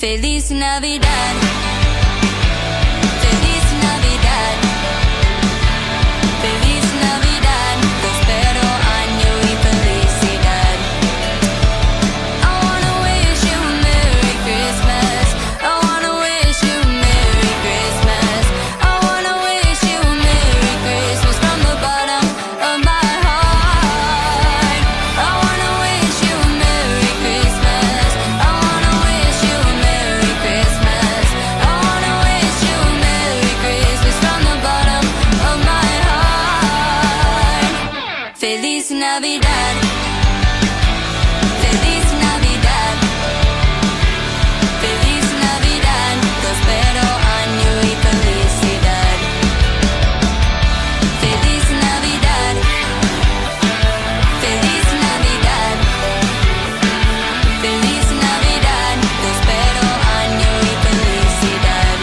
Feliz Navidad. Feliz Navidad. Feliz Navidad. Prospero año y felicidad. I wanna wish you a Merry Christmas. I wanna wish you a Merry Christmas. I wanna wish you a Merry Christmas from the bottom of my heart. I wanna wish you a Merry Christmas. I wanna wish you a Merry Christmas. I wanna wish you a Merry Christmas from the bottom of my heart. Feliz Navidad. Feliz Navidad. Feliz Navidad. Prospero año y felicidad. Feliz Navidad. Feliz Navidad. Feliz Navidad. Prospero año y felicidad.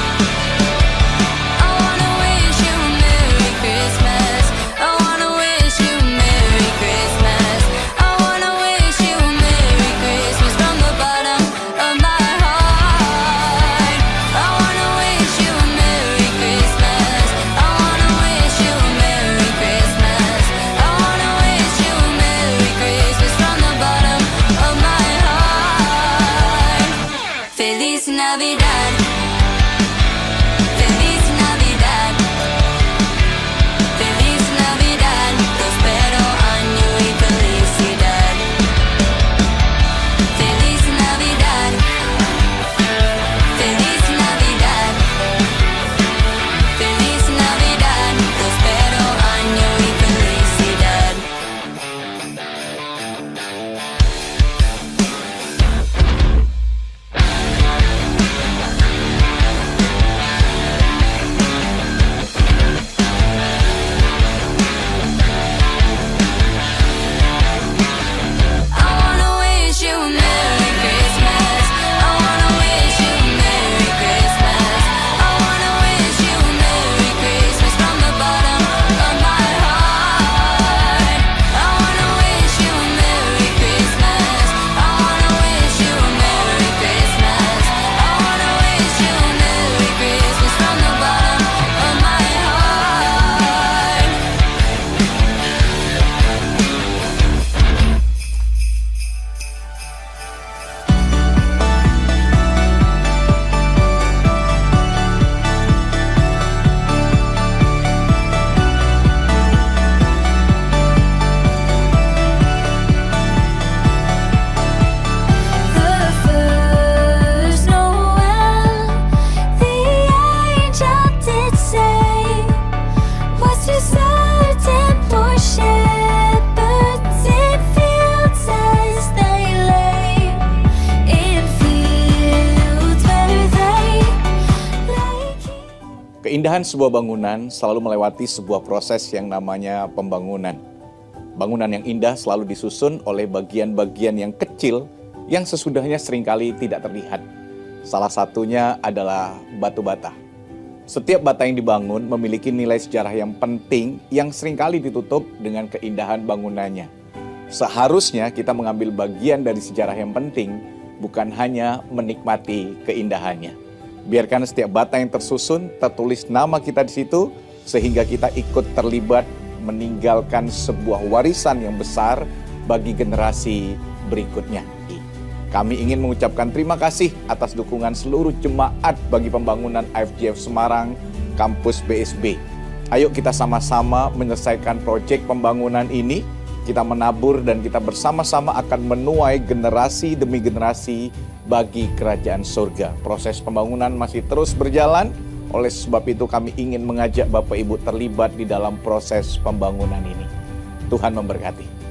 I wanna wish you a Merry Christmas. I wanna wish you a Merry Christmas. I wanna wish you a Merry Christmas from the bottom of my heart. I wanna wish you a Merry Christmas. I wanna wish you a Merry Christmas. I wanna wish you a Merry Christmas from the bottom of my heart. Feliz Navidad. Feliz Navidad. Feliz Navidad. Prospero año y felicidad. Feliz Navidad. Feliz Navidad. Feliz Navidad. Prospero año y felicidad. I wanna wish you a Merry Christmas. I wanna wish you a Merry Christmas. I wanna wish you a Merry Christmas from the bottom of my heart. I wanna wish you a Merry Christmas. I wanna wish you a Merry Christmas. I wanna wish you a Merry Christmas from the bottom of my heart. The first Noel, the angel did say, was too certain for shepherds in fields as they lay, in fields where they lay. Keindahan sebuah bangunan selalu melewati sebuah proses yang namanya pembangunan. Bangunan yang indah selalu disusun oleh bagian-bagian yang kecil yang sesudahnya seringkali tidak terlihat. Salah satunya adalah batu bata. Setiap bata yang dibangun memiliki nilai sejarah yang penting yang seringkali ditutup dengan keindahan bangunannya. Seharusnya kita mengambil bagian dari sejarah yang penting, bukan hanya menikmati keindahannya. Biarkan setiap bata yang tersusun tertulis nama kita di situ, sehingga kita ikut terlibat meninggalkan sebuah warisan yang besar bagi generasi berikutnya. Kami ingin mengucapkan terima kasih atas dukungan seluruh jemaat bagi pembangunan IFGF Semarang, kampus BSB. Ayo kita sama-sama menyelesaikan proyek pembangunan ini. Kita menabur dan kita bersama-sama akan menuai generasi demi generasi bagi kerajaan surga. Proses pembangunan masih terus berjalan. Oleh sebab itu kami ingin mengajak Bapak Ibu terlibat di dalam proses pembangunan ini. Tuhan memberkati.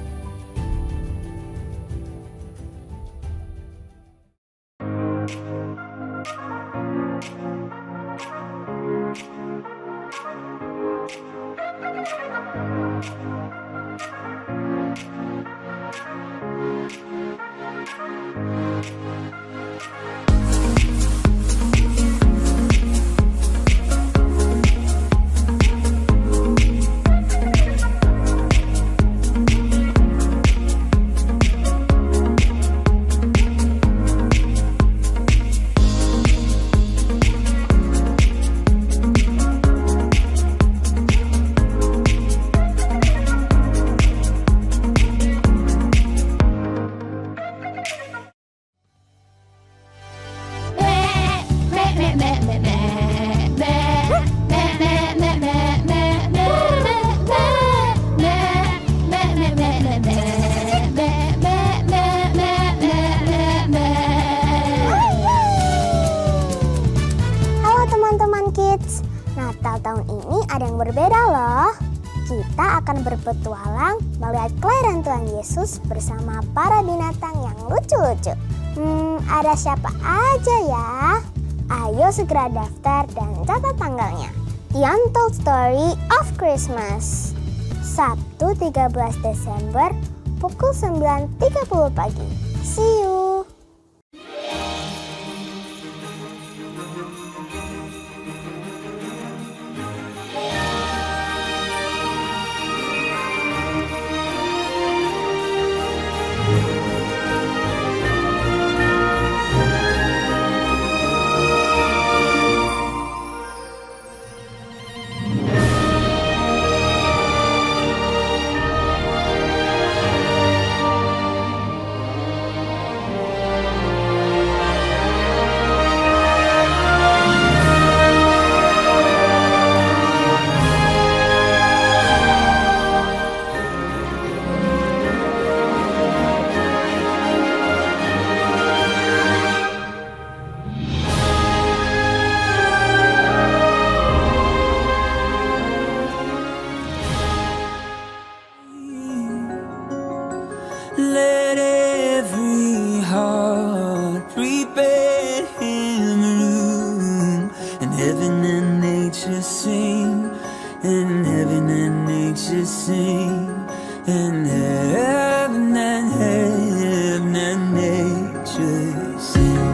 berbeda loh. Kita akan berpetualang melihat kelahiran Tuhan Yesus bersama para binatang yang lucu-lucu. Ada siapa aja ya? Ayo segera daftar dan catat tanggalnya. The Untold Story of Christmas. Sabtu 13 Desember pukul 9.30 pagi. See you! Let every heart prepare him room, and heaven and nature sing, and heaven and nature sing, and heaven and nature sing.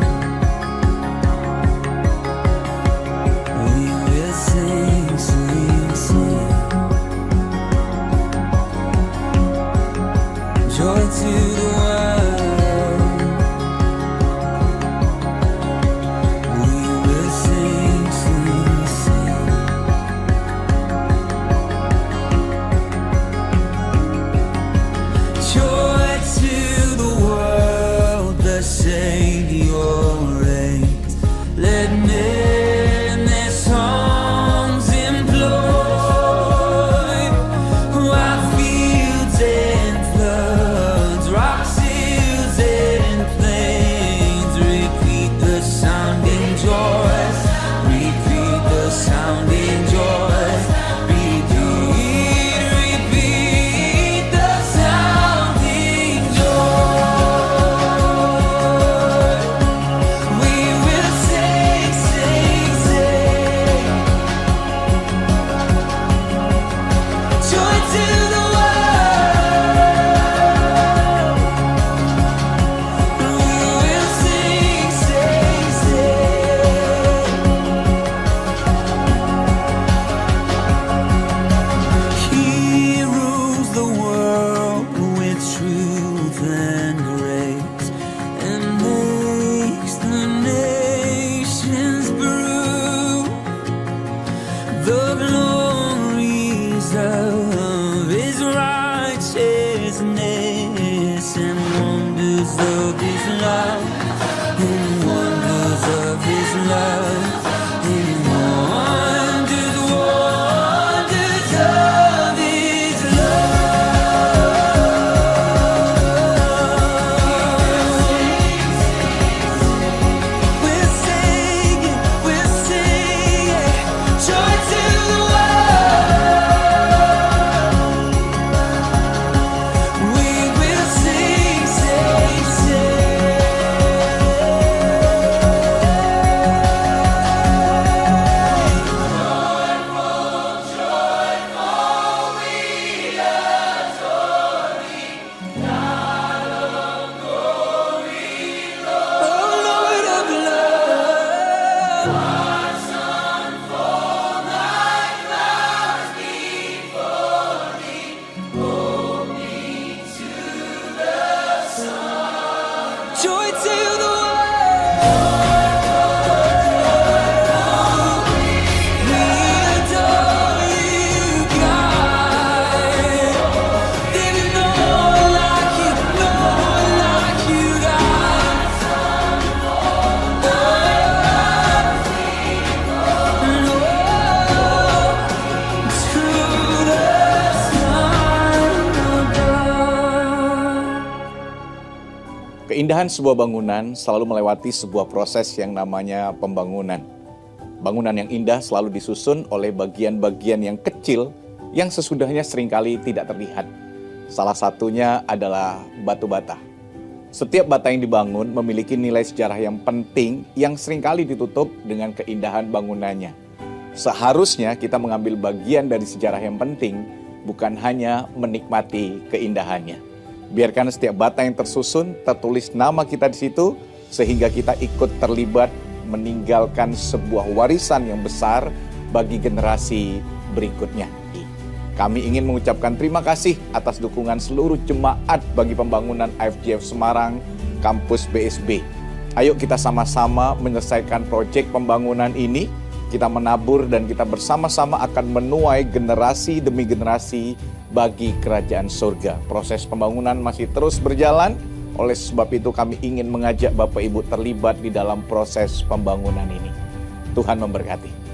We will sing, sing, sing. Joy to the world. We will sing, sing, sing. Joy to the world, the Savior reigns. Let men their songs employ, while fields and floods, rocks, hills, and plains repeat the sounding joy. Repeat the sounding joy. Repeat the sounding joy. We will sing, sing, sing. Joy to the world. We will sing, sing, sing. He rules the world with truth and grace, and makes the nations prove the glories of his righteousness, and wonders of his love, and wonders of his love, and wonders, wonders of his love. We're singing, joy to the world. We will sing, sing, sing. Oh Lord of love. Joy to the world. We adore you, God. There is no one like you, no one like you, God. To the Son of God. Keindahan sebuah bangunan selalu melewati sebuah proses yang namanya pembangunan. Bangunan yang indah selalu disusun oleh bagian-bagian yang kecil yang sesudahnya seringkali tidak terlihat. Salah satunya adalah batu bata. Setiap bata yang dibangun memiliki nilai sejarah yang penting yang seringkali ditutup dengan keindahan bangunannya. Seharusnya kita mengambil bagian dari sejarah yang penting, bukan hanya menikmati keindahannya. Biarkan setiap bata yang tersusun tertulis nama kita di situ, sehingga kita ikut terlibat meninggalkan sebuah warisan yang besar bagi generasi berikutnya. Kami ingin mengucapkan terima kasih atas dukungan seluruh jemaat bagi pembangunan IFGF Semarang, kampus BSB. Ayo kita sama-sama menyelesaikan proyek pembangunan ini. Kita menabur dan kita bersama-sama akan menuai generasi demi generasi bagi kerajaan surga. Proses pembangunan masih terus berjalan. Oleh sebab itu kami ingin mengajak Bapak Ibu terlibat di dalam proses pembangunan ini. Tuhan memberkati.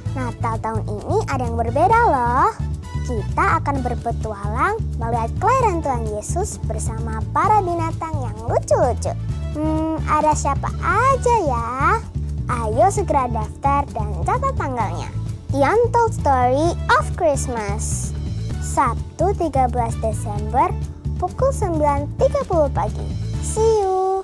Natal tahun ini ada yang berbeda loh. Kita akan berpetualang melihat kelahiran Tuhan Yesus bersama para binatang yang lucu-lucu. Ada siapa aja ya? Ayo segera daftar dan catat tanggalnya. The Untold Story of Christmas. Sabtu 13 Desember pukul 9.30 pagi. See you!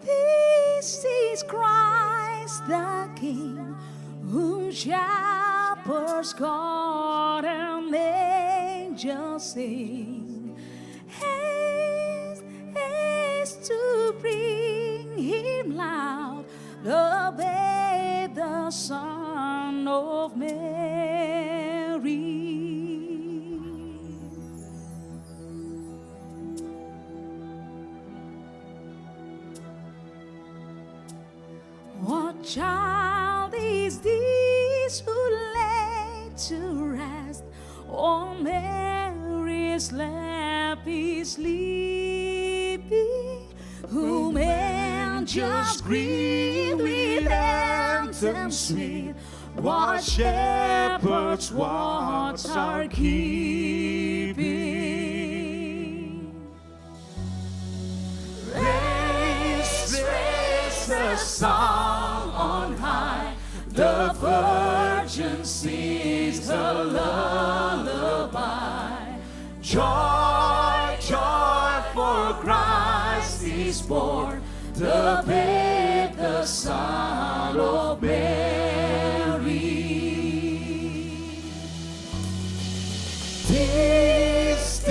This is Christ the King, whom shepherds guard and angels sing. Haste, haste to bring him loud, the babe, the Son of Mary. What child is this who lay to rest on Mary's lap is sleeping, whom angels greet with anthems sweet? What shepherds watch are keeping? Raise, raise the song on high. The Virgin sings a lullaby. Joy, joy, for Christ is born, the babe, the Son of Mary. This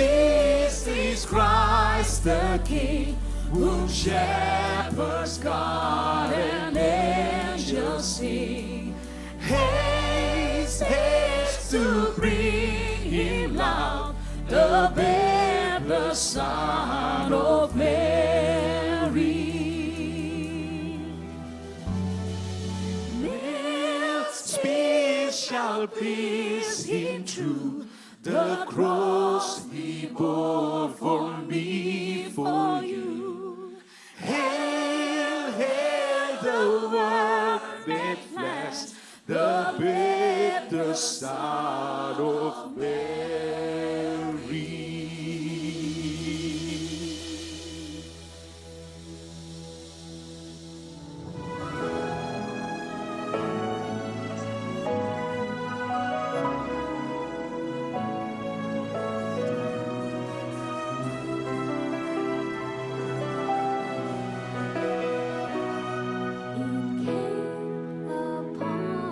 is Christ the King, whom shepherds guard and angels sing. Haste, haste to bring him loud, the babe, the Son of Mary. Milk's speech shall pierce him through, the cross he bore for me, for you. Hail, hail, the Word made flesh, the babe, the Son of Mary. It came upon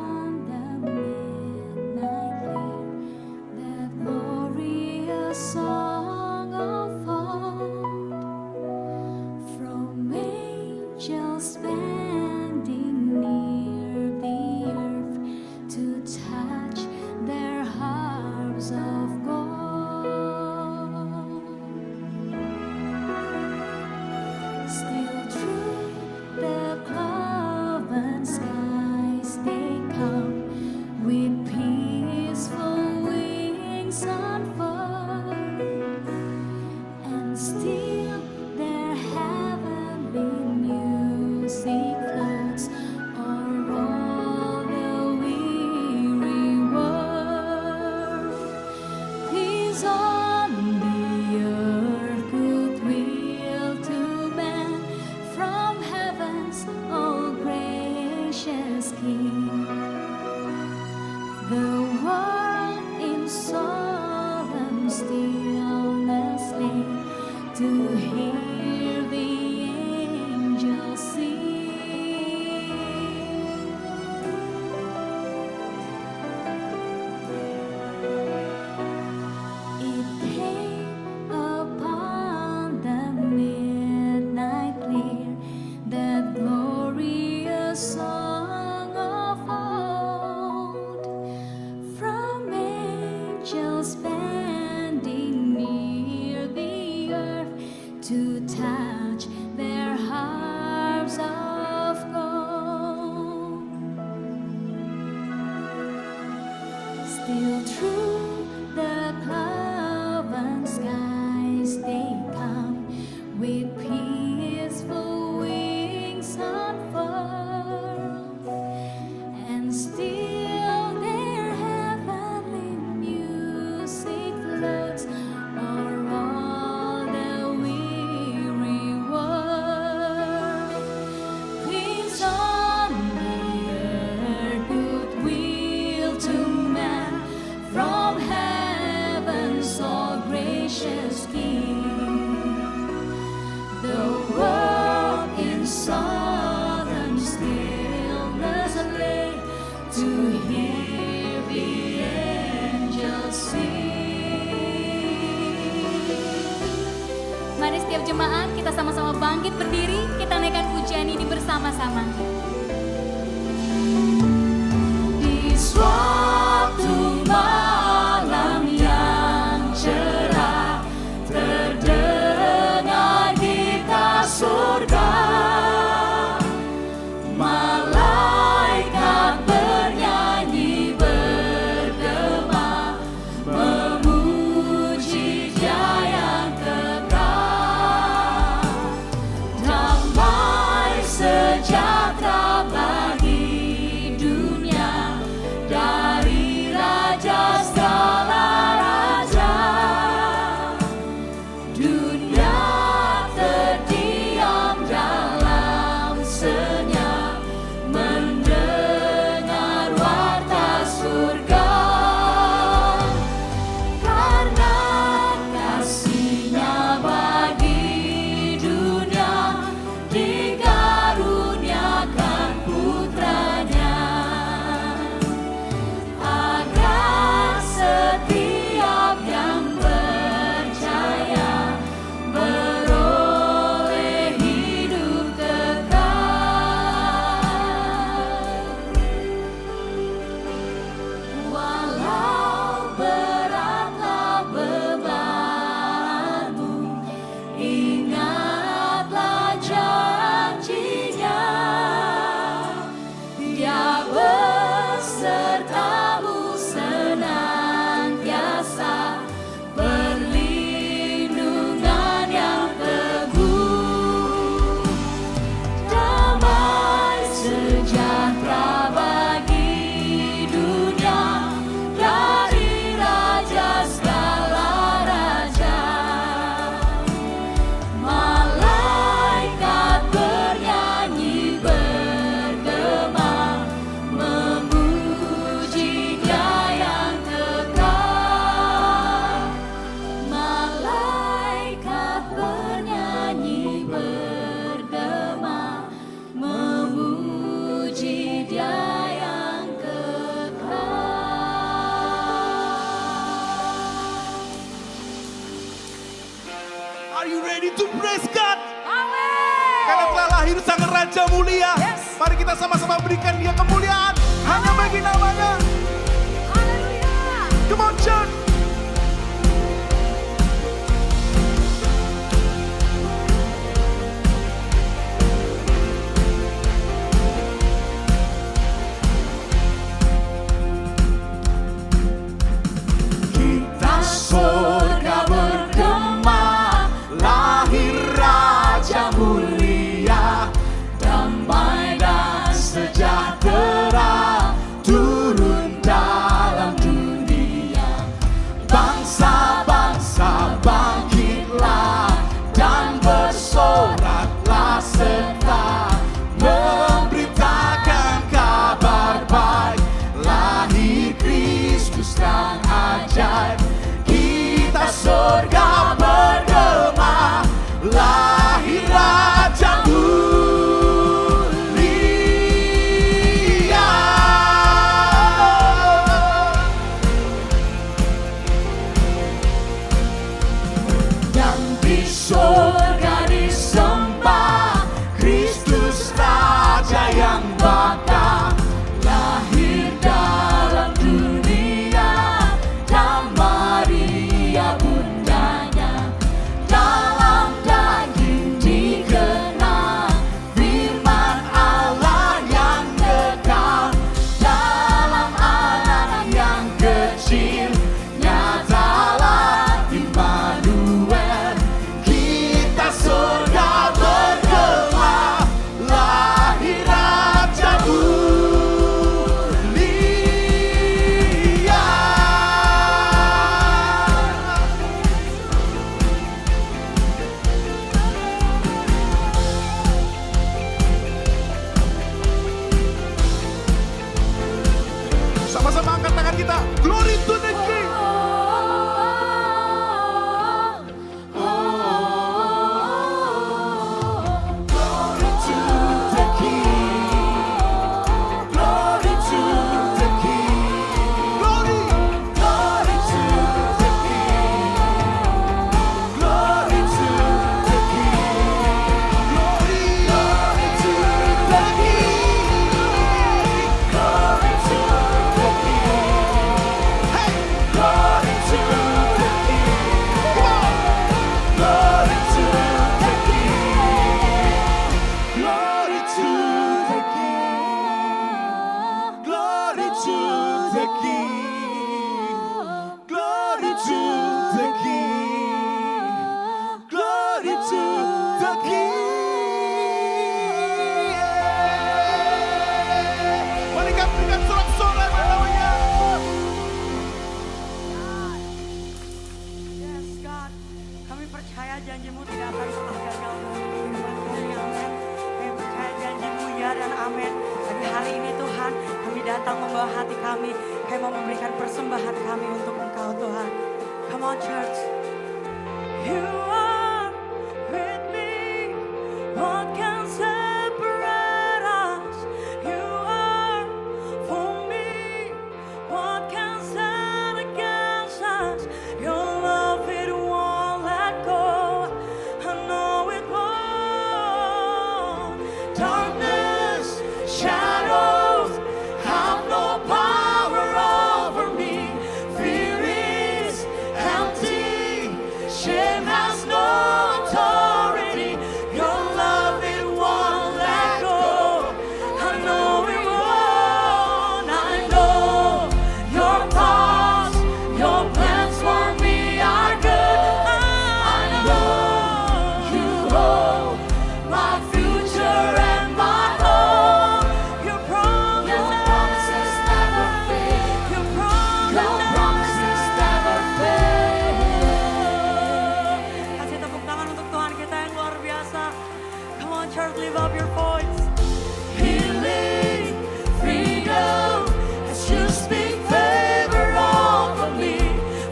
to hear the angels sing. Mari setiap jemaat kita sama-sama bangkit berdiri, kita naikkan pujian ini bersama-sama. Di suatu malam yang cerah, terdengar gitar surga, malaikat bernyanyi bergema, memuji Dia yang kekal. Damai sejahtera bagi dunia dari Raja segala raja. Dunia terdiam dalam senyap, mendengar warta surga. Karena kasih-Nya bagi dunia, dikaruniakan putranya, agar setiap yang percaya beroleh hidup kekal. Walau beratlah bebanmu, ingatlah janji-Nya. Dia besertamu senantiasa, perlindungan yang teguh. Damai sejahtera bagi dunia dari Raja segala raja. Malaikat bernyanyi bergema, memuji Dia yang kekal. Malaikat bernyanyi bergema, memuji Dia yang kekal. Are you ready to praise God? Amin. Karena telah lahir sang Raja mulia. Yes. Mari kita sama-sama berikan Dia kemuliaan hanya bagi namanya. Haleluya. Come on, church. Kita surga bergema, lahir Raja mulia, damai dan sejahtera. amin. Pagi hari ini Tuhan, kami datang membawa hati kami. Kami mau memberikan persembahan kami untuk Engkau Tuhan. Come on church. You are with me. What can separate us? You are for me. What can stand against us? Your love, it won't let go. I know it won't. Darkness, shadows have no power over me. Fear is empty. Shame has no authority. Your love, it won't let go. I know it won't. I know your thoughts, your plans for me are good. I know you hold my future and my hope. Your promises never fail. Your promises never fail. Kasih tepuk tangan untuk Tuhan kita yang luar biasa. Come on church, lift up your voice. Healing, freedom, as you speak favor over me.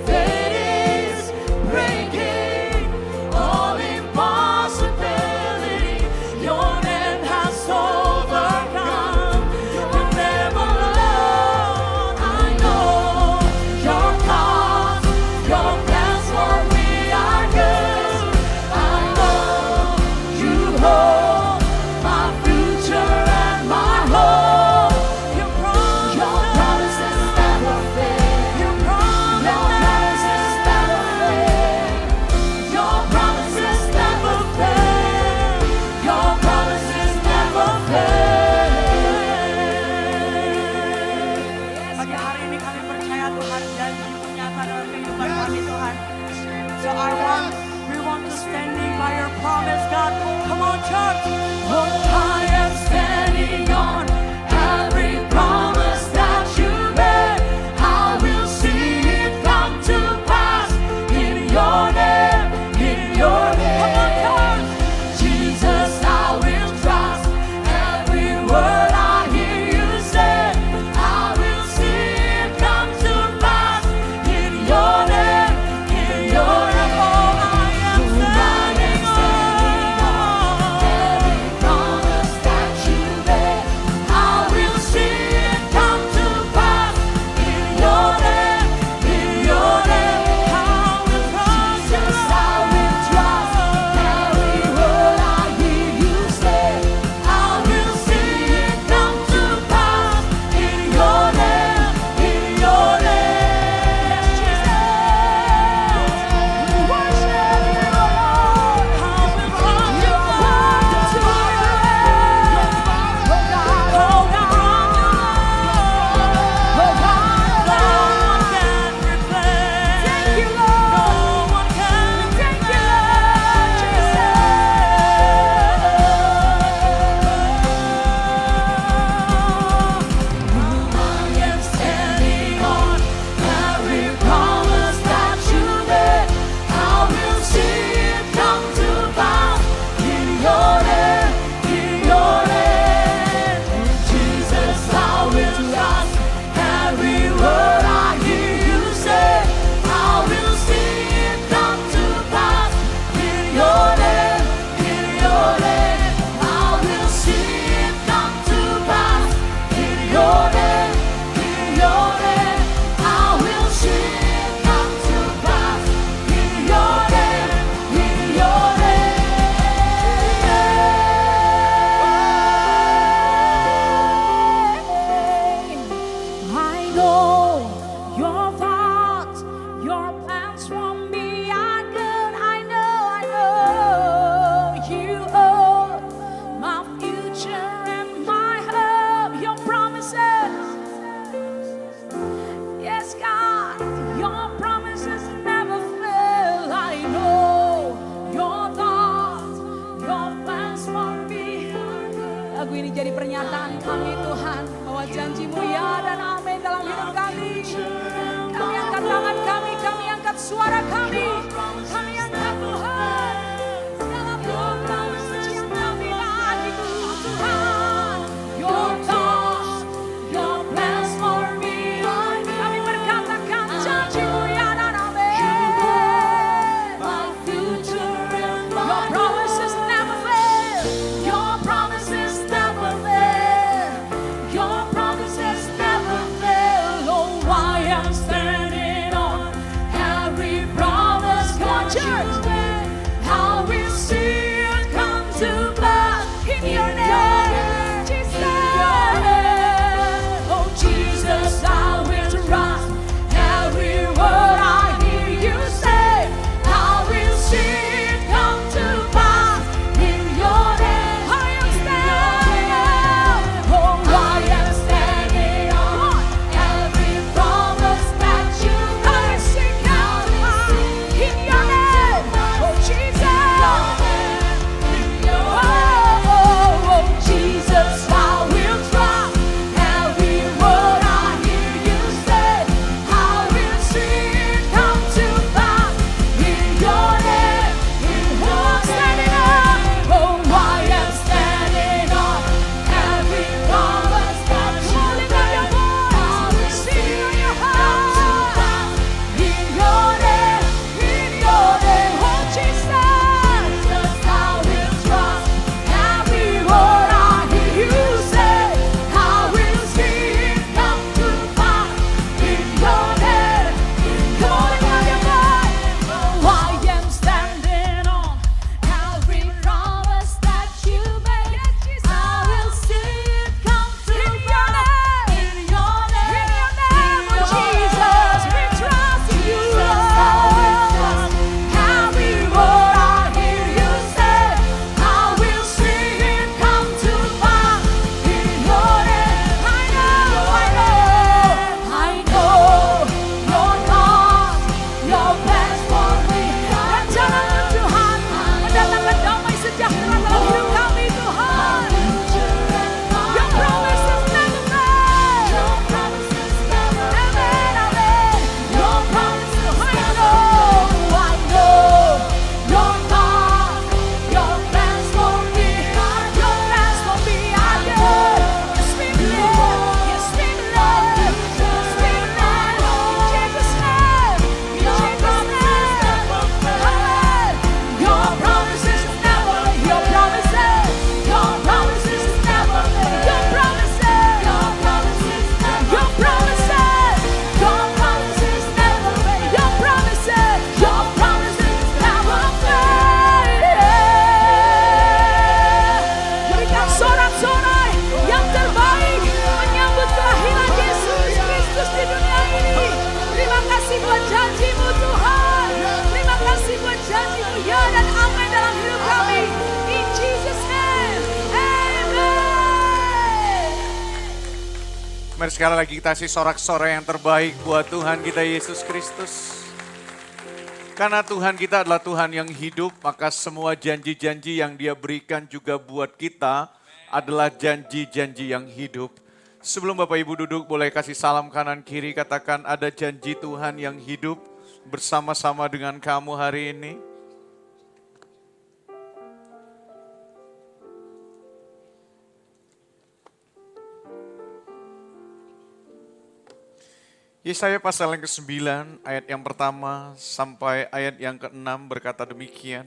Fate is breaking all impossibility. Your name has overcome. You're never alone. I know your thoughts, your plans for me are good. I know you hold my future and my hope. Your promises never fail. Your promises never fail. Your promises never fail. Your promises never fail. Pagi hari ini kami percaya Tuhan janji-Mu nyata dalam kehidupan kami Tuhan. So we want to standing by your promise God. Come on church. Oh, I am standing on every promise that you made. I will see it come to pass in your name, in your name. Come on church. Jesus, I will trust every word I hear you say. I will see it come to pass in your name, in your name. Oh, I am standing on every promise that you made. I will see it come to pass in your name, in your name. I will trust you, I will trust every word I hear you say. I will see it come to pass in your name, in your name. We worship you, Lord. I will trust you, Lord. Oh God, no one can replace. Thank you, Lord. No one can I am standing on every promise that you made. I will see it come to pass in your name, in your name. Jesus, I will trust every word I hear you say. I will see it come to pass in your name, in your name. I will see it come to pass in your name, in your name. I will see it come to pass in your name, in your name. I know your thoughts, your plans for me are good. I know you hold my future and my hope. Your promises, yes God, your promises never fail. I know your thoughts, your plans for me are good. Lagu ini jadi pernyataan kami Tuhan, bahwa janji-Mu ya dan amin dalam hidup kami. Kami angkat tangan kami angkat suara kami angkat Tuhan. Segala program yang kami lagi Tuhan. Your Mari sekali lagi kita kasih sorak-sorai yang terbaik buat Tuhan kita Yesus Kristus. Karena Tuhan kita adalah Tuhan yang hidup, maka semua janji-janji yang Dia berikan juga buat kita adalah janji-janji yang hidup. Sebelum Bapak Ibu duduk, boleh kasih salam kanan kiri, katakan ada janji Tuhan yang hidup bersama-sama dengan kamu hari ini. Yesaya pasal yang ke-9 ayat yang pertama sampai ayat yang ke-6 berkata demikian.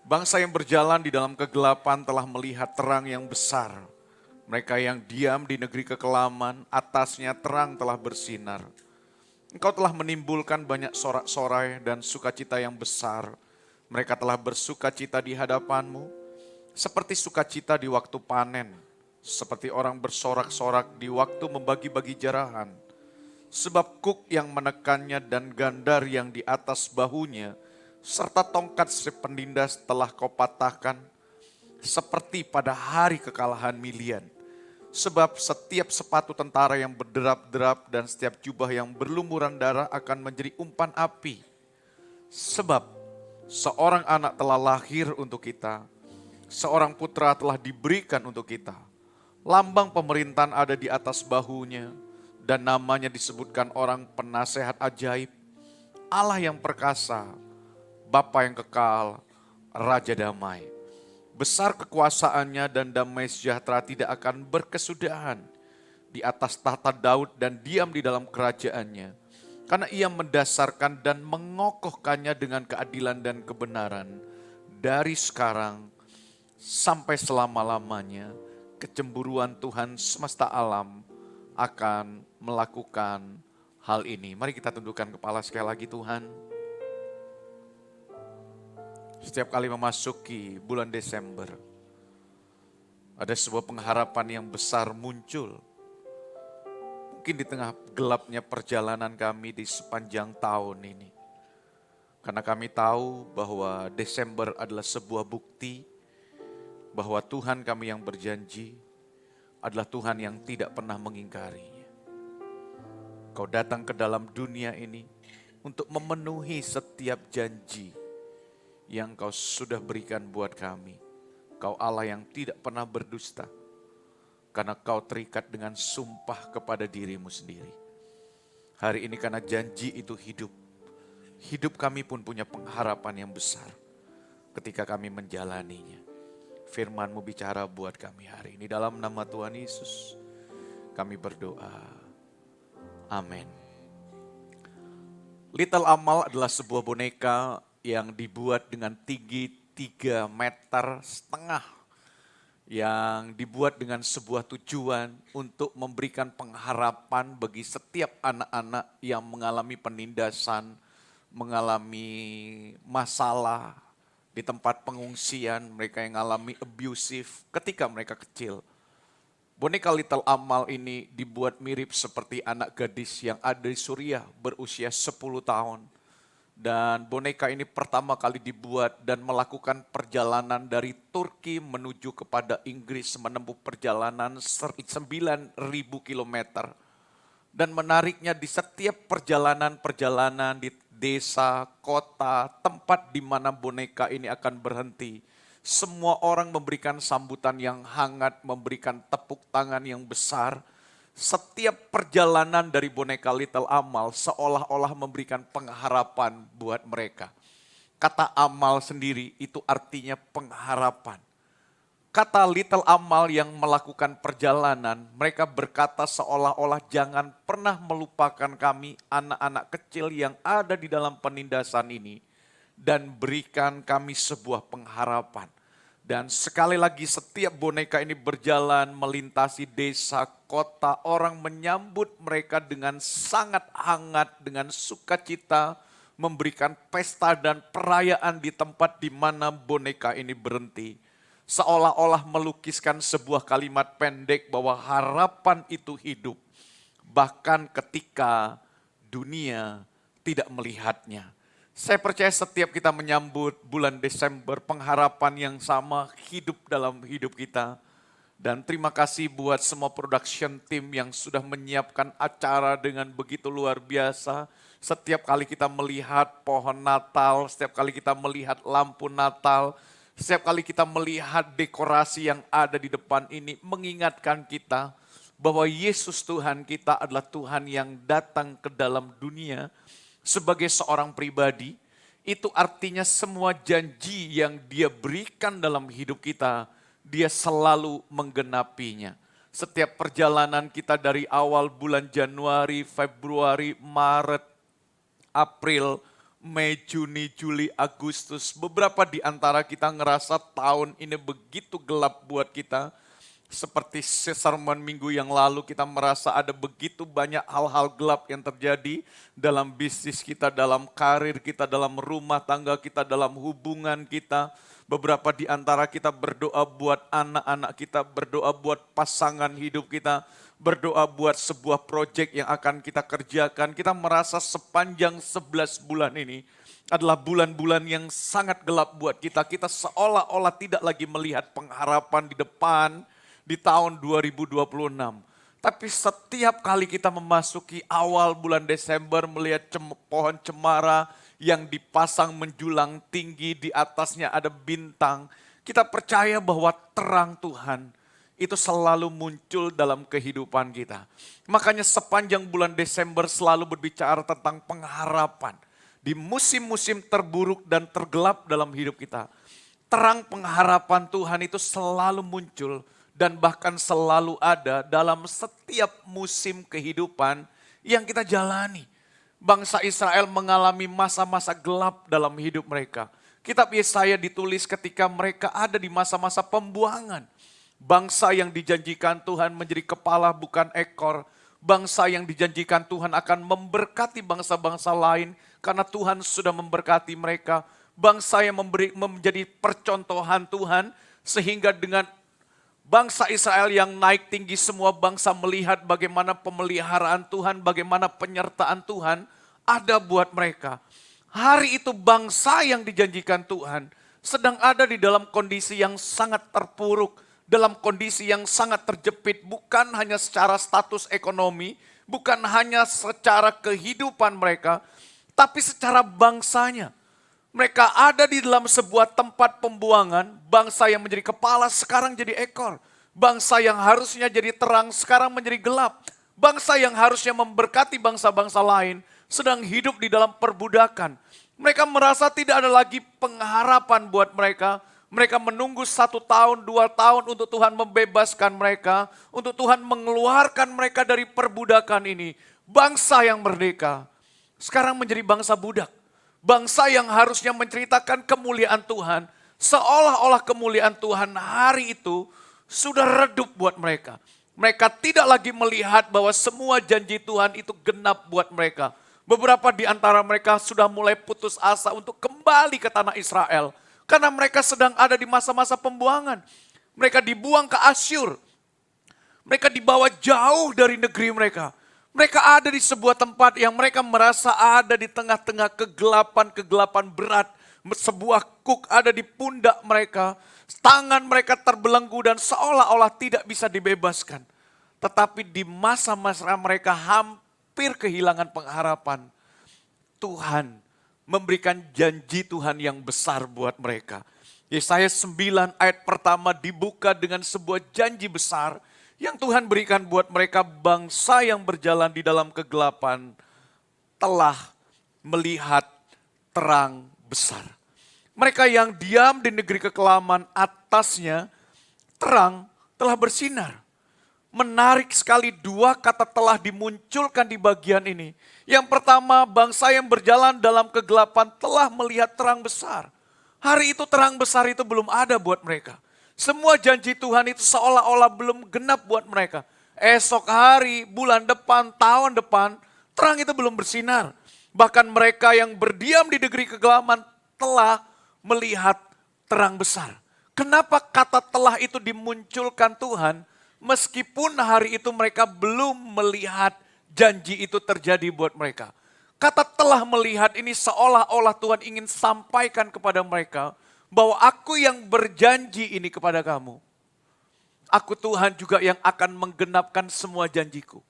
Bangsa yang berjalan di dalam kegelapan telah melihat terang yang besar. Mereka yang diam di negeri kekelaman, atasnya terang telah bersinar. Engkau telah menimbulkan banyak sorak-sorai dan sukacita yang besar. Mereka telah bersukacita di hadapanmu, seperti sukacita di waktu panen, seperti orang bersorak-sorak di waktu membagi-bagi jarahan. Sebab kuk yang menekannya dan gandar yang di atas bahunya, serta tongkat si penindas telah kau patahkan, seperti pada hari kekalahan Milian. Sebab setiap sepatu tentara yang berderap-derap dan setiap jubah yang berlumuran darah akan menjadi umpan api. Sebab seorang anak telah lahir untuk kita, seorang putra telah diberikan untuk kita. Lambang pemerintahan ada di atas bahunya, dan namanya disebutkan orang penasehat ajaib, Allah yang perkasa, Bapa yang kekal, Raja damai. Besar kekuasaannya dan damai sejahtera tidak akan berkesudahan di atas tahta Daud dan diam di dalam kerajaannya. Karena ia mendasarkan dan mengokohkannya dengan keadilan dan kebenaran. Dari sekarang sampai selama-lamanya, kecemburuan Tuhan semesta alam akan melakukan hal ini. Mari kita tundukkan kepala sekali lagi Tuhan. Setiap kali memasuki bulan Desember, ada sebuah pengharapan yang besar muncul. Mungkin di tengah gelapnya perjalanan kami di sepanjang tahun ini. Karena kami tahu bahwa Desember adalah sebuah bukti bahwa Tuhan kami yang berjanji adalah Tuhan yang tidak pernah mengingkarinya. Kau datang ke dalam dunia ini untuk memenuhi setiap janji yang Kau sudah berikan buat kami. Kau Allah yang tidak pernah berdusta, karena Kau terikat dengan sumpah kepada dirimu sendiri. Hari ini karena janji itu hidup, hidup kami pun punya pengharapan yang besar ketika kami menjalaninya. Firman-Mu bicara buat kami hari ini. Dalam nama Tuhan Yesus kami berdoa. Amin. Little Amal adalah sebuah boneka yang dibuat dengan tinggi 3,5 meter, yang dibuat dengan sebuah tujuan untuk memberikan pengharapan bagi setiap anak-anak yang mengalami penindasan, mengalami masalah di tempat pengungsian, mereka yang mengalami abusive ketika mereka kecil. Boneka Little Amal ini dibuat mirip seperti anak gadis yang ada di Suriah berusia 10 tahun. Dan boneka ini pertama kali dibuat dan melakukan perjalanan dari Turki menuju kepada Inggris, menempuh perjalanan 9.000 kilometer. Dan menariknya di setiap perjalanan-perjalanan di desa, kota, tempat di mana boneka ini akan berhenti, semua orang memberikan sambutan yang hangat, memberikan tepuk tangan yang besar. Setiap perjalanan dari boneka Little Amal seolah-olah memberikan pengharapan buat mereka. Kata amal sendiri itu artinya pengharapan. Kata Little Amal yang melakukan perjalanan, mereka berkata seolah-olah jangan pernah melupakan kami anak-anak kecil yang ada di dalam penindasan ini dan berikan kami sebuah pengharapan. Dan sekali lagi setiap boneka ini berjalan melintasi desa, kota, orang menyambut mereka dengan sangat hangat, dengan sukacita, memberikan pesta dan perayaan di tempat di mana boneka ini berhenti. Seolah-olah melukiskan sebuah kalimat pendek bahwa harapan itu hidup, bahkan ketika dunia tidak melihatnya. Saya percaya setiap kita menyambut bulan Desember, pengharapan yang sama hidup dalam hidup kita. Dan terima kasih buat semua production team yang sudah menyiapkan acara dengan begitu luar biasa. Setiap kali kita melihat pohon Natal, setiap kali kita melihat lampu Natal, setiap kali kita melihat dekorasi yang ada di depan ini, mengingatkan kita bahwa Yesus Tuhan kita adalah Tuhan yang datang ke dalam dunia sebagai seorang pribadi. Itu artinya semua janji yang Dia berikan dalam hidup kita, Dia selalu menggenapinya. Setiap perjalanan kita dari awal bulan Januari, Februari, Maret, April, Mei, Juni, Juli, Agustus. Beberapa di antara kita ngerasa tahun ini begitu gelap buat kita. Seperti sermon minggu yang lalu kita merasa ada begitu banyak hal-hal gelap yang terjadi dalam bisnis kita, dalam karir kita, dalam rumah tangga kita, dalam hubungan kita. Beberapa di antara kita berdoa buat anak-anak kita, berdoa buat pasangan hidup kita, berdoa buat sebuah proyek yang akan kita kerjakan. Kita merasa sepanjang 11 bulan ini adalah bulan-bulan yang sangat gelap buat kita. Kita seolah-olah tidak lagi melihat pengharapan di depan di tahun 2026. Tapi setiap kali kita memasuki awal bulan Desember melihat pohon cemara yang dipasang menjulang tinggi, di atasnya ada bintang. Kita percaya bahwa terang Tuhan itu selalu muncul dalam kehidupan kita. Makanya sepanjang bulan Desember selalu berbicara tentang pengharapan. Di musim-musim terburuk dan tergelap dalam hidup kita, terang pengharapan Tuhan itu selalu muncul dan bahkan selalu ada dalam setiap musim kehidupan yang kita jalani. Bangsa Israel mengalami masa-masa gelap dalam hidup mereka. Kitab Yesaya ditulis ketika mereka ada di masa-masa pembuangan. Bangsa yang dijanjikan Tuhan menjadi kepala bukan ekor. Bangsa yang dijanjikan Tuhan akan memberkati bangsa-bangsa lain karena Tuhan sudah memberkati mereka. Bangsa yang menjadi percontohan Tuhan sehingga dengan bangsa Israel yang naik tinggi, semua bangsa melihat bagaimana pemeliharaan Tuhan, bagaimana penyertaan Tuhan ada buat mereka. Hari itu bangsa yang dijanjikan Tuhan sedang ada di dalam kondisi yang sangat terpuruk, dalam kondisi yang sangat terjepit, bukan hanya secara status ekonomi, bukan hanya secara kehidupan mereka, tapi secara bangsanya. Mereka ada di dalam sebuah tempat pembuangan, bangsa yang menjadi kepala sekarang jadi ekor. Bangsa yang harusnya jadi terang sekarang menjadi gelap. Bangsa yang harusnya memberkati bangsa-bangsa lain sedang hidup di dalam perbudakan. Mereka merasa tidak ada lagi pengharapan buat mereka. Mereka menunggu 1 tahun, 2 tahun untuk Tuhan membebaskan mereka. Untuk Tuhan mengeluarkan mereka dari perbudakan ini. Bangsa yang merdeka sekarang menjadi bangsa budak. Bangsa yang harusnya menceritakan kemuliaan Tuhan, seolah-olah kemuliaan Tuhan hari itu sudah redup buat mereka. Mereka tidak lagi melihat bahwa semua janji Tuhan itu genap buat mereka. Beberapa di antara mereka sudah mulai putus asa untuk kembali ke tanah Israel. Karena mereka sedang ada di masa-masa pembuangan. Mereka dibuang ke Asyur. Mereka dibawa jauh dari negeri mereka. Mereka ada di sebuah tempat yang mereka merasa ada di tengah-tengah kegelapan-kegelapan berat. Sebuah kuk ada di pundak mereka. Tangan mereka terbelenggu dan seolah-olah tidak bisa dibebaskan. Tetapi di masa-masa mereka hampir kehilangan pengharapan. Tuhan memberikan janji Tuhan yang besar buat mereka. Yesaya 9 ayat pertama dibuka dengan sebuah janji besar yang Tuhan berikan buat mereka. Bangsa yang berjalan di dalam kegelapan telah melihat terang besar. Mereka yang diam di negeri kekelaman, atasnya terang telah bersinar. Menarik sekali 2 kata telah dimunculkan di bagian ini. Yang pertama, bangsa yang berjalan dalam kegelapan telah melihat terang besar. Hari itu terang besar itu belum ada buat mereka. Semua janji Tuhan itu seolah-olah belum genap buat mereka. Esok hari, bulan depan, tahun depan, terang itu belum bersinar. Bahkan mereka yang berdiam di negeri kegelapan telah melihat terang besar. Kenapa kata telah itu dimunculkan Tuhan? Meskipun hari itu mereka belum melihat janji itu terjadi buat mereka. Kata telah melihat ini seolah-olah Tuhan ingin sampaikan kepada mereka bahwa aku yang berjanji ini kepada kamu. Aku Tuhan juga yang akan menggenapkan semua janjiku.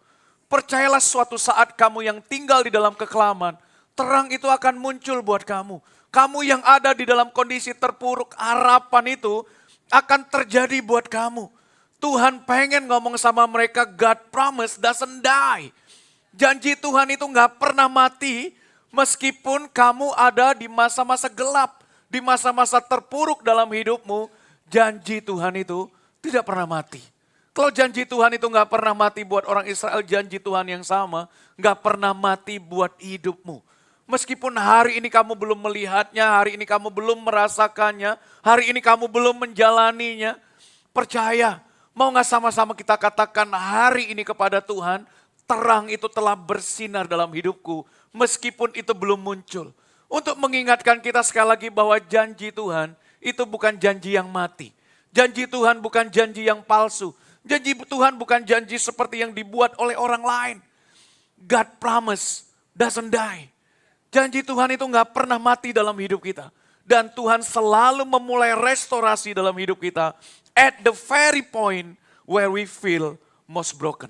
Percayalah suatu saat kamu yang tinggal di dalam kekelaman, terang itu akan muncul buat kamu. Kamu yang ada di dalam kondisi terpuruk, harapan itu akan terjadi buat kamu. Tuhan pengen ngomong sama mereka, God promise doesn't die. Janji Tuhan itu gak pernah mati, meskipun kamu ada di masa-masa gelap, di masa-masa terpuruk dalam hidupmu, janji Tuhan itu tidak pernah mati. Kalau janji Tuhan itu gak pernah mati buat orang Israel, janji Tuhan yang sama gak pernah mati buat hidupmu. Meskipun hari ini kamu belum melihatnya, hari ini kamu belum merasakannya, hari ini kamu belum menjalaninya, percaya, mau gak sama-sama kita katakan hari ini kepada Tuhan, terang itu telah bersinar dalam hidupku, meskipun itu belum muncul. Untuk mengingatkan kita sekali lagi bahwa janji Tuhan itu bukan janji yang mati. Janji Tuhan bukan janji yang palsu. Janji Tuhan bukan janji seperti yang dibuat oleh orang lain. God promise doesn't die. Janji Tuhan itu gak pernah mati dalam hidup kita. Dan Tuhan selalu memulai restorasi dalam hidup kita at the very point where we feel most broken.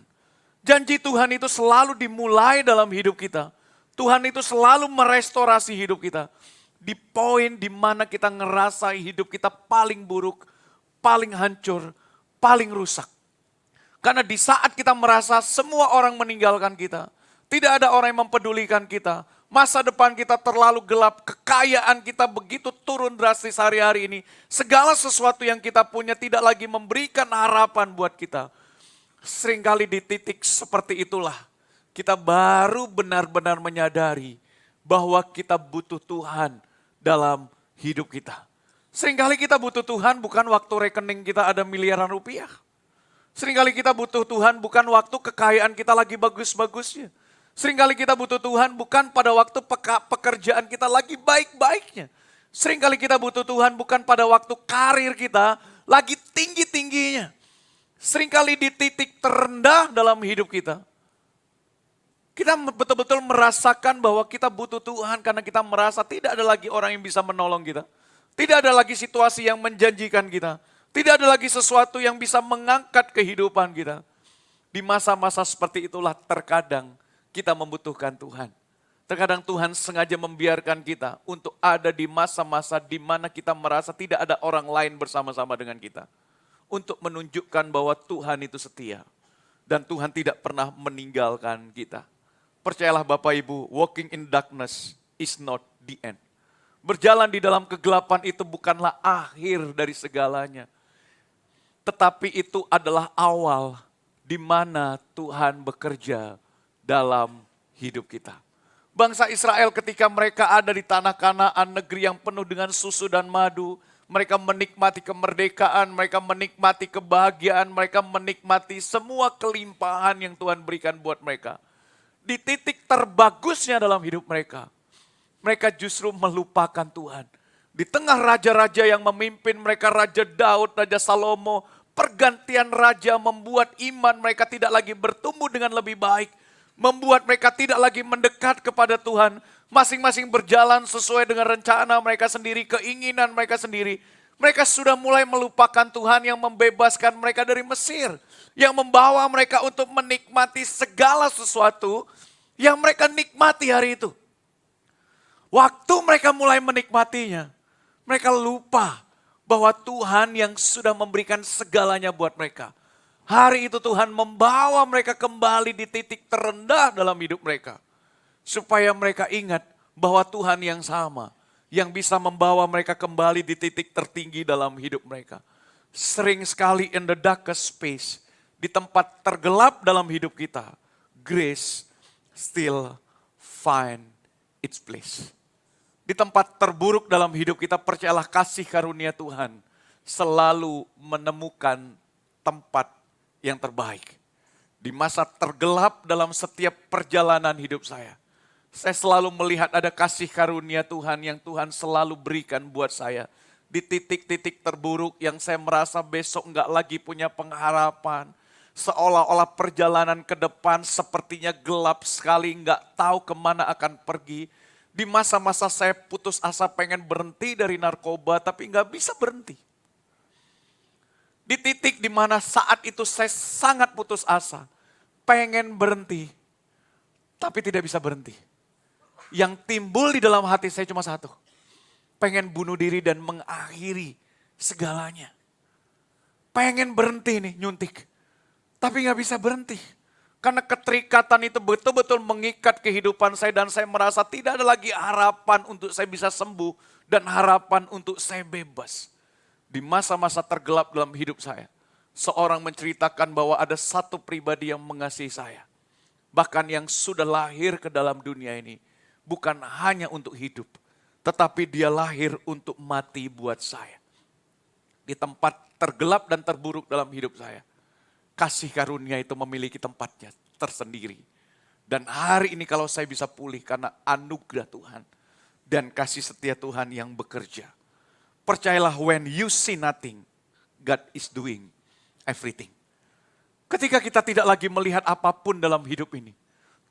Janji Tuhan itu selalu dimulai dalam hidup kita. Tuhan itu selalu merestorasi hidup kita. Di poin di mana kita ngerasa hidup kita paling buruk, paling hancur, paling rusak. Karena di saat kita merasa semua orang meninggalkan kita, tidak ada orang yang mempedulikan kita, masa depan kita terlalu gelap, kekayaan kita begitu turun drastis hari-hari ini, segala sesuatu yang kita punya tidak lagi memberikan harapan buat kita. Seringkali di titik seperti itulah, kita baru benar-benar menyadari bahwa kita butuh Tuhan dalam hidup kita. Seringkali kita butuh Tuhan bukan waktu rekening kita ada miliaran rupiah. Seringkali kita butuh Tuhan bukan waktu kekayaan kita lagi bagus-bagusnya. Seringkali kita butuh Tuhan bukan pada waktu pekerjaan kita lagi baik-baiknya. Seringkali kita butuh Tuhan bukan pada waktu karir kita lagi tinggi-tingginya. Seringkali di titik terendah dalam hidup kita. Kita betul-betul merasakan bahwa kita butuh Tuhan karena kita merasa tidak ada lagi orang yang bisa menolong kita. Tidak ada lagi situasi yang menjanjikan kita. Tidak ada lagi sesuatu yang bisa mengangkat kehidupan kita. Di masa-masa seperti itulah terkadang kita membutuhkan Tuhan. Terkadang Tuhan sengaja membiarkan kita untuk ada di masa-masa di mana kita merasa tidak ada orang lain bersama-sama dengan kita. Untuk menunjukkan bahwa Tuhan itu setia. Dan Tuhan tidak pernah meninggalkan kita. Percayalah Bapak Ibu, walking in darkness is not the end. Berjalan di dalam kegelapan itu bukanlah akhir dari segalanya. Tetapi itu adalah awal di mana Tuhan bekerja dalam hidup kita. Bangsa Israel ketika mereka ada di tanah Kanaan, negeri yang penuh dengan susu dan madu, mereka menikmati kemerdekaan, mereka menikmati kebahagiaan, mereka menikmati semua kelimpahan yang Tuhan berikan buat mereka. Di titik terbagusnya dalam hidup mereka, mereka justru melupakan Tuhan. Di tengah raja-raja yang memimpin mereka, Raja Daud, Raja Salomo, pergantian raja membuat iman mereka tidak lagi bertumbuh dengan lebih baik. Membuat mereka tidak lagi mendekat kepada Tuhan. Masing-masing berjalan sesuai dengan rencana mereka sendiri, keinginan mereka sendiri. Mereka sudah mulai melupakan Tuhan yang membebaskan mereka dari Mesir. Yang membawa mereka untuk menikmati segala sesuatu yang mereka nikmati hari itu. Waktu mereka mulai menikmatinya, mereka lupa bahwa Tuhan yang sudah memberikan segalanya buat mereka. Hari itu Tuhan membawa mereka kembali di titik terendah dalam hidup mereka. Supaya mereka ingat bahwa Tuhan yang sama, yang bisa membawa mereka kembali di titik tertinggi dalam hidup mereka. Sering sekali in the darkest space, di tempat tergelap dalam hidup kita, grace still find its place. Di tempat terburuk dalam hidup kita, percayalah kasih karunia Tuhan selalu menemukan tempat yang terbaik. Di masa tergelap dalam setiap perjalanan hidup saya selalu melihat ada kasih karunia Tuhan yang Tuhan selalu berikan buat saya. Di titik-titik terburuk yang saya merasa besok enggak lagi punya pengharapan. Seolah-olah perjalanan ke depan sepertinya gelap sekali, enggak tahu kemana akan pergi. Di masa-masa saya putus asa pengen berhenti dari narkoba tapi enggak bisa berhenti. Di titik di mana saat itu saya sangat putus asa. Pengen berhenti, tapi tidak bisa berhenti. Yang timbul di dalam hati saya cuma satu. Pengen bunuh diri dan mengakhiri segalanya. Pengen berhenti nih nyuntik. Tapi gak bisa berhenti. Karena keterikatan itu betul-betul mengikat kehidupan saya. Dan saya merasa tidak ada lagi harapan untuk saya bisa sembuh. Dan harapan untuk saya bebas. Di masa-masa tergelap dalam hidup saya. Seorang menceritakan bahwa ada satu pribadi yang mengasihi saya. Bahkan yang sudah lahir ke dalam dunia ini. Bukan hanya untuk hidup. Tetapi dia lahir untuk mati buat saya. Di tempat tergelap dan terburuk dalam hidup saya. Kasih karunia itu memiliki tempatnya tersendiri. Dan hari ini kalau saya bisa pulih karena anugerah Tuhan. Dan kasih setia Tuhan yang bekerja. Percayalah when you see nothing, God is doing everything. Ketika kita tidak lagi melihat apapun dalam hidup ini.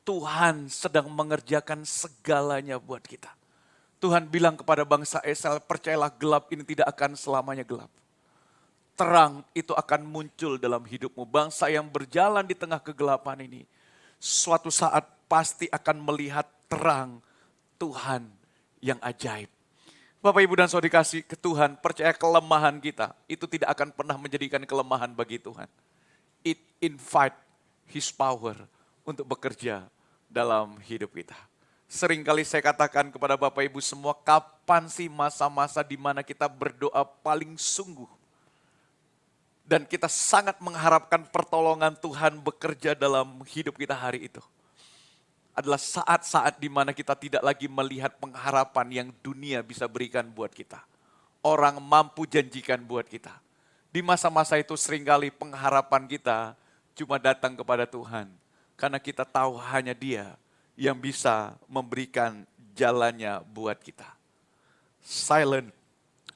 Tuhan sedang mengerjakan segalanya buat kita. Tuhan bilang kepada bangsa Israel, percayalah gelap ini tidak akan selamanya gelap. Terang itu akan muncul dalam hidupmu. Bangsa yang berjalan di tengah kegelapan ini, suatu saat pasti akan melihat terang Tuhan yang ajaib. Bapak, Ibu, dan Saudara dikasih ke Tuhan, percaya kelemahan kita, itu tidak akan pernah menjadikan kelemahan bagi Tuhan. It invite His power untuk bekerja dalam hidup kita. Seringkali saya katakan kepada Bapak Ibu semua, kapan sih masa-masa di mana kita berdoa paling sungguh? Dan kita sangat mengharapkan pertolongan Tuhan bekerja dalam hidup kita hari itu. Adalah saat-saat di mana kita tidak lagi melihat pengharapan yang dunia bisa berikan buat kita. Orang mampu janjikan buat kita. Di masa-masa itu seringkali pengharapan kita cuma datang kepada Tuhan. Karena kita tahu hanya Dia yang bisa memberikan jalannya buat kita. Silent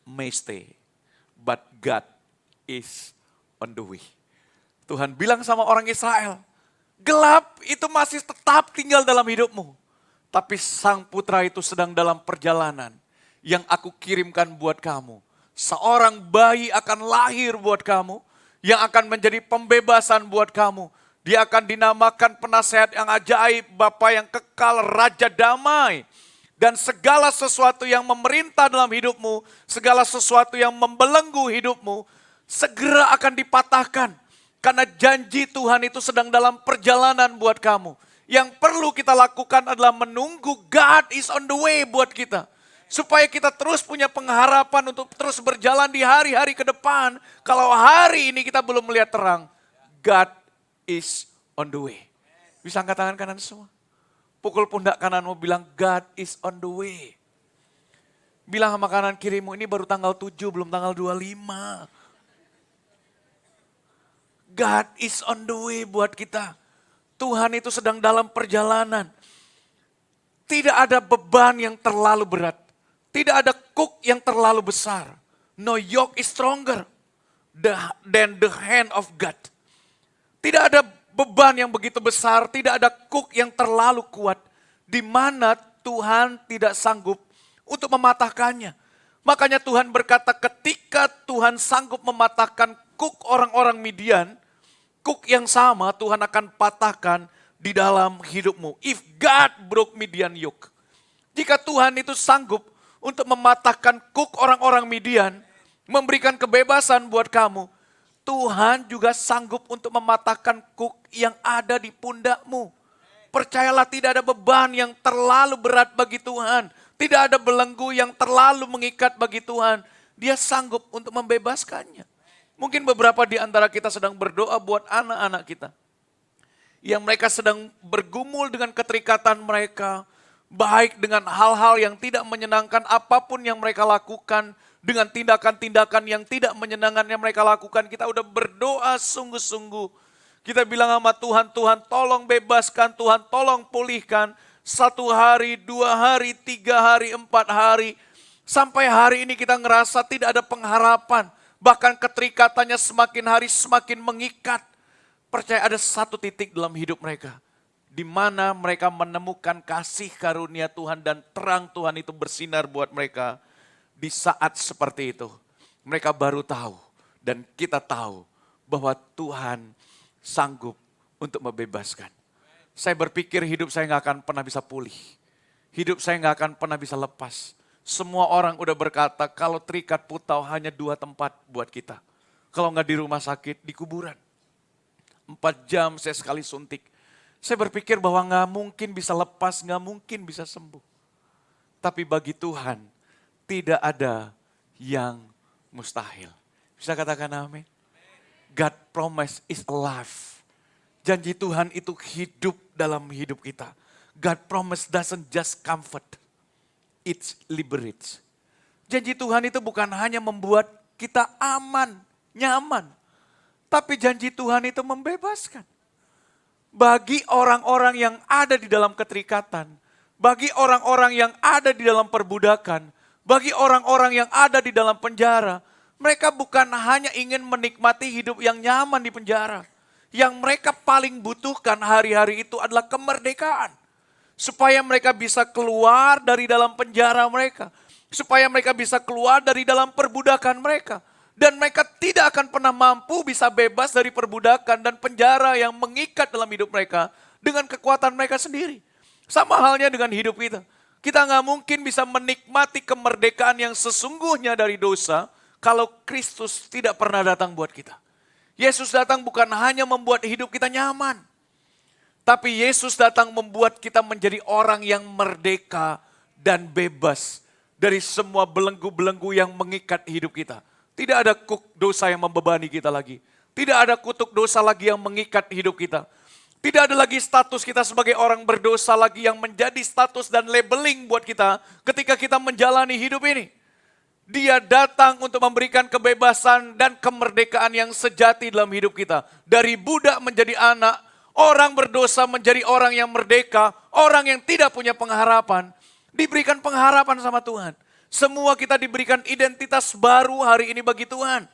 may stay, but God is on the way. Tuhan bilang sama orang Israel, gelap itu masih tetap tinggal dalam hidupmu. Tapi sang putra itu sedang dalam perjalanan yang aku kirimkan buat kamu. Seorang bayi akan lahir buat kamu, yang akan menjadi pembebasan buat kamu. Dia akan dinamakan penasehat yang ajaib, Bapa yang kekal, Raja damai. Dan segala sesuatu yang memerintah dalam hidupmu, segala sesuatu yang membelenggu hidupmu, segera akan dipatahkan. Karena janji Tuhan itu sedang dalam perjalanan buat kamu. Yang perlu kita lakukan adalah menunggu God is on the way buat kita. Supaya kita terus punya pengharapan untuk terus berjalan di hari-hari ke depan. Kalau hari ini kita belum melihat terang, God is on the way. Bisa angkat tangan kanan semua. Pukul pundak kananmu bilang God is on the way. Bilang sama kanan kirimu ini baru tanggal 7 belum tanggal 25. God is on the way buat kita. Tuhan itu sedang dalam perjalanan. Tidak ada beban yang terlalu berat. Tidak ada kuk yang terlalu besar. No yoke is stronger than the hand of God. Tidak ada beban yang begitu besar, tidak ada kuk yang terlalu kuat. Di mana Tuhan tidak sanggup untuk mematahkannya. Makanya Tuhan berkata ketika Tuhan sanggup mematahkan kuk orang-orang Midian, kuk yang sama Tuhan akan patahkan di dalam hidupmu. If God broke Midian yoke. Jika Tuhan itu sanggup untuk mematahkan kuk orang-orang Midian, memberikan kebebasan buat kamu, Tuhan juga sanggup untuk mematahkan kuk yang ada di pundakmu. Percayalah tidak ada beban yang terlalu berat bagi Tuhan. Tidak ada belenggu yang terlalu mengikat bagi Tuhan. Dia sanggup untuk membebaskannya. Mungkin beberapa di antara kita sedang berdoa buat anak-anak kita. Yang mereka sedang bergumul dengan keterikatan mereka. Baik dengan hal-hal yang tidak menyenangkan apapun yang mereka lakukan. Dengan tindakan-tindakan yang tidak menyenangkan yang mereka lakukan. Kita udah berdoa sungguh-sungguh. Kita bilang sama Tuhan, Tuhan tolong bebaskan, Tuhan tolong pulihkan. 1 hari, 2 hari, 3 hari, 4 hari. Sampai hari ini kita ngerasa tidak ada pengharapan. Bahkan keterikatannya semakin hari semakin mengikat. Percaya ada satu titik dalam hidup mereka. Di mana mereka menemukan kasih karunia Tuhan dan terang Tuhan itu bersinar buat mereka. Di saat seperti itu, mereka baru tahu Dan kita tahu bahwa Tuhan sanggup untuk membebaskan. Saya berpikir hidup saya nggak akan pernah bisa pulih. Hidup saya nggak akan pernah bisa lepas. Semua orang udah berkata kalau terikat putau hanya 2 tempat buat kita. Kalau nggak di rumah sakit, di kuburan. 4 jam saya sekali suntik. Saya berpikir bahwa nggak mungkin bisa lepas, nggak mungkin bisa sembuh. Tapi bagi Tuhan tidak ada yang mustahil. Bisa katakan amin? God promise is alive. Janji Tuhan itu hidup dalam hidup kita. God promise doesn't just comfort, it liberates. Janji Tuhan itu bukan hanya membuat kita aman, nyaman. Tapi janji Tuhan itu membebaskan. Bagi orang-orang yang ada di dalam keterikatan, bagi orang-orang yang ada di dalam perbudakan, bagi orang-orang yang ada di dalam penjara, mereka bukan hanya ingin menikmati hidup yang nyaman di penjara. Yang mereka paling butuhkan hari-hari itu adalah kemerdekaan. Supaya mereka bisa keluar dari dalam penjara mereka. Supaya mereka bisa keluar dari dalam perbudakan mereka. Dan mereka tidak akan pernah mampu bisa bebas dari perbudakan dan penjara yang mengikat dalam hidup mereka dengan kekuatan mereka sendiri. Sama halnya dengan hidup kita. Kita nggak mungkin bisa menikmati kemerdekaan yang sesungguhnya dari dosa kalau Kristus tidak pernah datang buat kita. Yesus datang bukan hanya membuat hidup kita nyaman. Tapi Yesus datang membuat kita menjadi orang yang merdeka dan bebas dari semua belenggu-belenggu yang mengikat hidup kita. Tidak ada kuk dosa yang membebani kita lagi. Tidak ada kutuk dosa lagi yang mengikat hidup kita. Tidak ada lagi status kita sebagai orang berdosa lagi yang menjadi status dan labeling buat kita ketika kita menjalani hidup ini. Dia datang untuk memberikan kebebasan dan kemerdekaan yang sejati dalam hidup kita. Dari budak menjadi anak, orang berdosa menjadi orang yang merdeka, orang yang tidak punya pengharapan, diberikan pengharapan sama Tuhan. Semua kita diberikan identitas baru hari ini bagi Tuhan.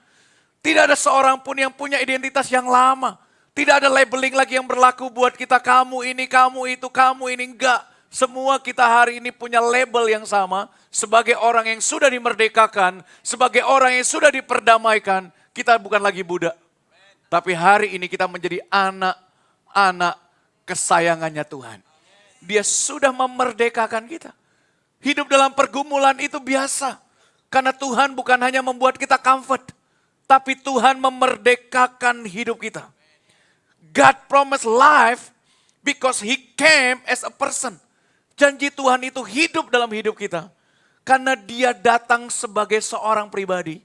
Tidak ada seorang pun yang punya identitas yang lama. Tidak ada labeling lagi yang berlaku buat kita, kamu ini, kamu itu, kamu ini, enggak. Semua kita hari ini punya label yang sama. Sebagai orang yang sudah dimerdekakan, sebagai orang yang sudah diperdamaikan, kita bukan lagi budak. Tapi hari ini kita menjadi anak-anak kesayangannya Tuhan. Dia sudah memerdekakan kita. Hidup dalam pergumulan itu biasa. Karena Tuhan bukan hanya membuat kita comfort, tapi Tuhan memerdekakan hidup kita. God promised life because He came as a person. Janji Tuhan itu hidup dalam hidup kita. Karena Dia datang sebagai seorang pribadi.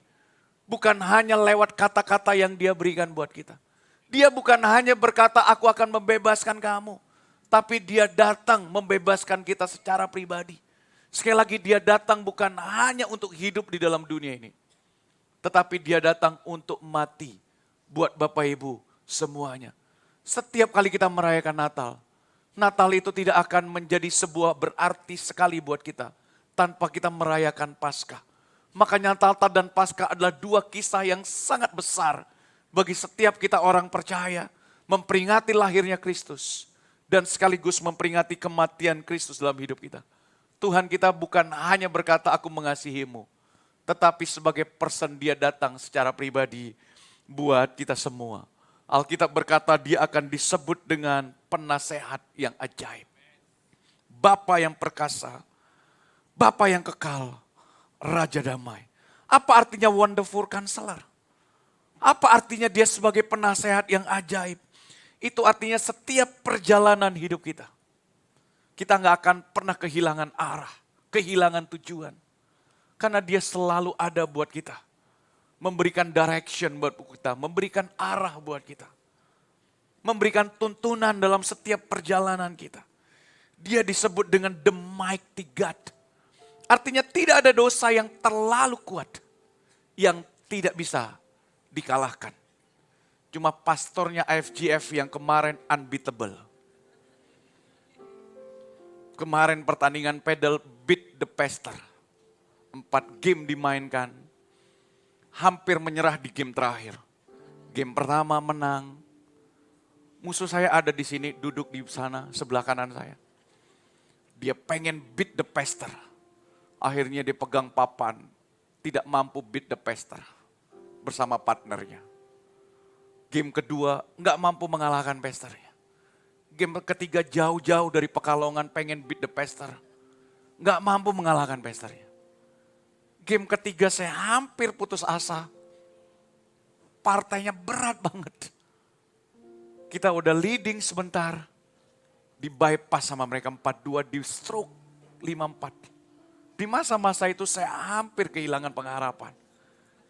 Bukan hanya lewat kata-kata yang Dia berikan buat kita. Dia bukan hanya berkata, aku akan membebaskan kamu. Tapi Dia datang membebaskan kita secara pribadi. Sekali lagi Dia datang bukan hanya untuk hidup di dalam dunia ini. Tetapi Dia datang untuk mati buat Bapak Ibu semuanya. Setiap kali kita merayakan Natal, Natal itu tidak akan menjadi sebuah berarti sekali buat kita tanpa kita merayakan Paskah. Makanya Natal dan Paskah adalah 2 kisah yang sangat besar bagi setiap kita orang percaya. Memperingati lahirnya Kristus dan sekaligus memperingati kematian Kristus dalam hidup kita. Tuhan kita bukan hanya berkata aku mengasihimu, tetapi sebagai person Dia datang secara pribadi buat kita semua. Alkitab berkata Dia akan disebut dengan penasehat yang ajaib. Bapa yang perkasa, Bapa yang kekal, Raja damai. Apa artinya wonderful counselor? Apa artinya Dia sebagai penasehat yang ajaib? Itu artinya setiap perjalanan hidup kita. Kita nggak akan pernah kehilangan arah, kehilangan tujuan. Karena Dia selalu ada buat kita. Memberikan direction buat kita, memberikan arah buat kita. Memberikan tuntunan dalam setiap perjalanan kita. Dia disebut dengan the mighty God. Artinya tidak ada dosa yang terlalu kuat, yang tidak bisa dikalahkan. Cuma pastornya IFGF yang kemarin unbeatable. Kemarin pertandingan pedal beat the pastor. 4 game dimainkan. Hampir menyerah di game terakhir. Game pertama menang. Musuh saya ada di sini, duduk di sana, sebelah kanan saya. Dia pengen beat the pastor. Akhirnya dia pegang papan, tidak mampu beat the pastor. bersama partnernya. Game kedua nggak mampu mengalahkan pastornya. Game ketiga jauh-jauh dari Pekalongan pengen beat the pastor. Nggak mampu mengalahkan pastornya. Game ketiga saya hampir putus asa. Partainya berat banget. Kita udah leading sebentar. Di bypass sama mereka 4-2, di stroke 5-4. Di masa-masa itu saya hampir kehilangan pengharapan.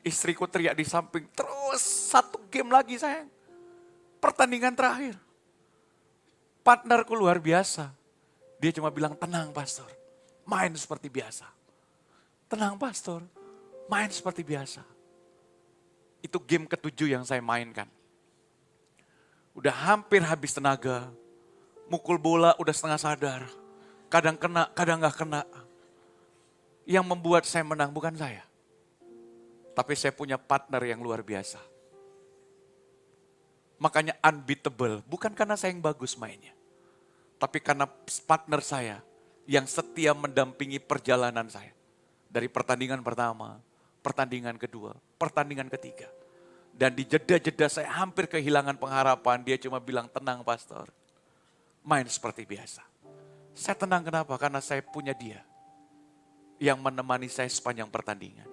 Istriku teriak di samping, terus 1 game lagi sayang. Pertandingan terakhir. Partnerku luar biasa. Dia cuma bilang, tenang pastor, main seperti biasa. Tenang pastor, main seperti biasa. Itu game ke-7 yang saya mainkan. Udah hampir habis tenaga, mukul bola udah setengah sadar. Kadang kena, kadang gak kena. Yang membuat saya menang bukan saya. Tapi saya punya partner yang luar biasa. Makanya unbeatable, bukan karena saya yang bagus mainnya. Tapi karena partner saya yang setia mendampingi perjalanan saya. Dari pertandingan pertama, pertandingan kedua, pertandingan ketiga. Dan di jeda-jeda saya hampir kehilangan pengharapan. Dia cuma bilang, tenang pastor, main seperti biasa. Saya tenang kenapa? Karena saya punya dia yang menemani saya sepanjang pertandingan.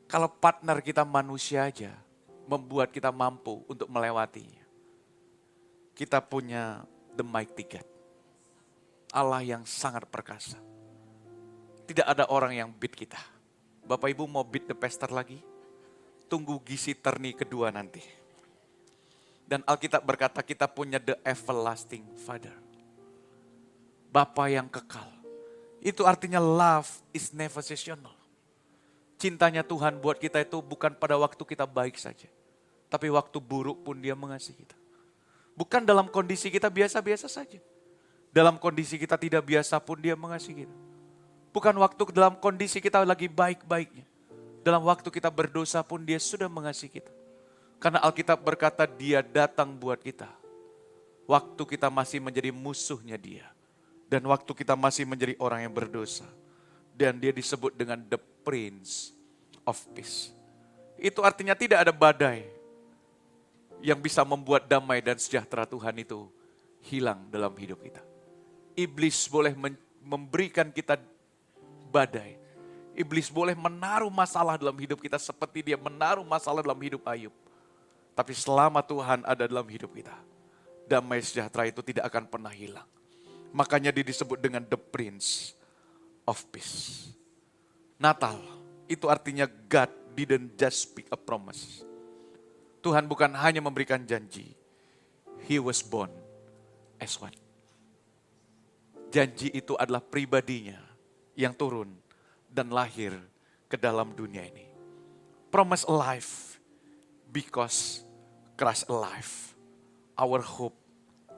Kalau partner kita manusia aja, membuat kita mampu untuk melewatinya. Kita punya the mighty God. Allah yang sangat perkasa. Tidak ada orang yang beat kita. Bapak Ibu mau beat the pastor lagi? Tunggu Gisi Terni kedua nanti. Dan Alkitab berkata kita punya the everlasting Father. Bapa yang kekal. Itu artinya love is never seasonal. Cintanya Tuhan buat kita itu bukan pada waktu kita baik saja. Tapi waktu buruk pun dia mengasihi kita. Bukan dalam kondisi kita biasa-biasa saja. Dalam kondisi kita tidak biasa pun dia mengasihi kita. Bukan waktu dalam kondisi kita lagi baik-baiknya. Dalam waktu kita berdosa pun dia sudah mengasihi kita. Karena Alkitab berkata dia datang buat kita. Waktu kita masih menjadi musuhnya dia. Dan waktu kita masih menjadi orang yang berdosa. Dan dia disebut dengan the Prince of Peace. Itu artinya tidak ada badai yang bisa membuat damai dan sejahtera Tuhan itu hilang dalam hidup kita. Iblis boleh memberikan kita badai. Iblis boleh menaruh masalah dalam hidup kita seperti dia menaruh masalah dalam hidup Ayub. Tapi selama Tuhan ada dalam hidup kita, damai sejahtera itu tidak akan pernah hilang. Makanya dia disebut dengan the Prince of Peace. Natal, itu artinya God didn't just speak a promise. Tuhan bukan hanya memberikan janji. He was born as one. Janji itu adalah pribadinya yang turun dan lahir ke dalam dunia ini. Promise alive because Christ alive. Our hope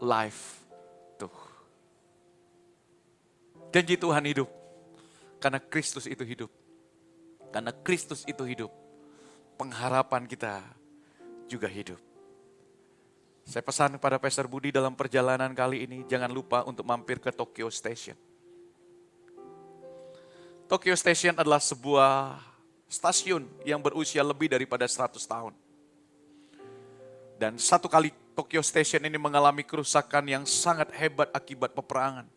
life too. Janji Tuhan hidup karena Kristus itu hidup. Karena Kristus itu hidup, pengharapan kita juga hidup. Saya pesan kepada Pastor Budi dalam perjalanan kali ini, jangan lupa untuk mampir ke Tokyo Station. Tokyo Station adalah sebuah stasiun yang berusia lebih daripada 100 tahun. Dan satu kali Tokyo Station ini mengalami kerusakan yang sangat hebat akibat peperangan.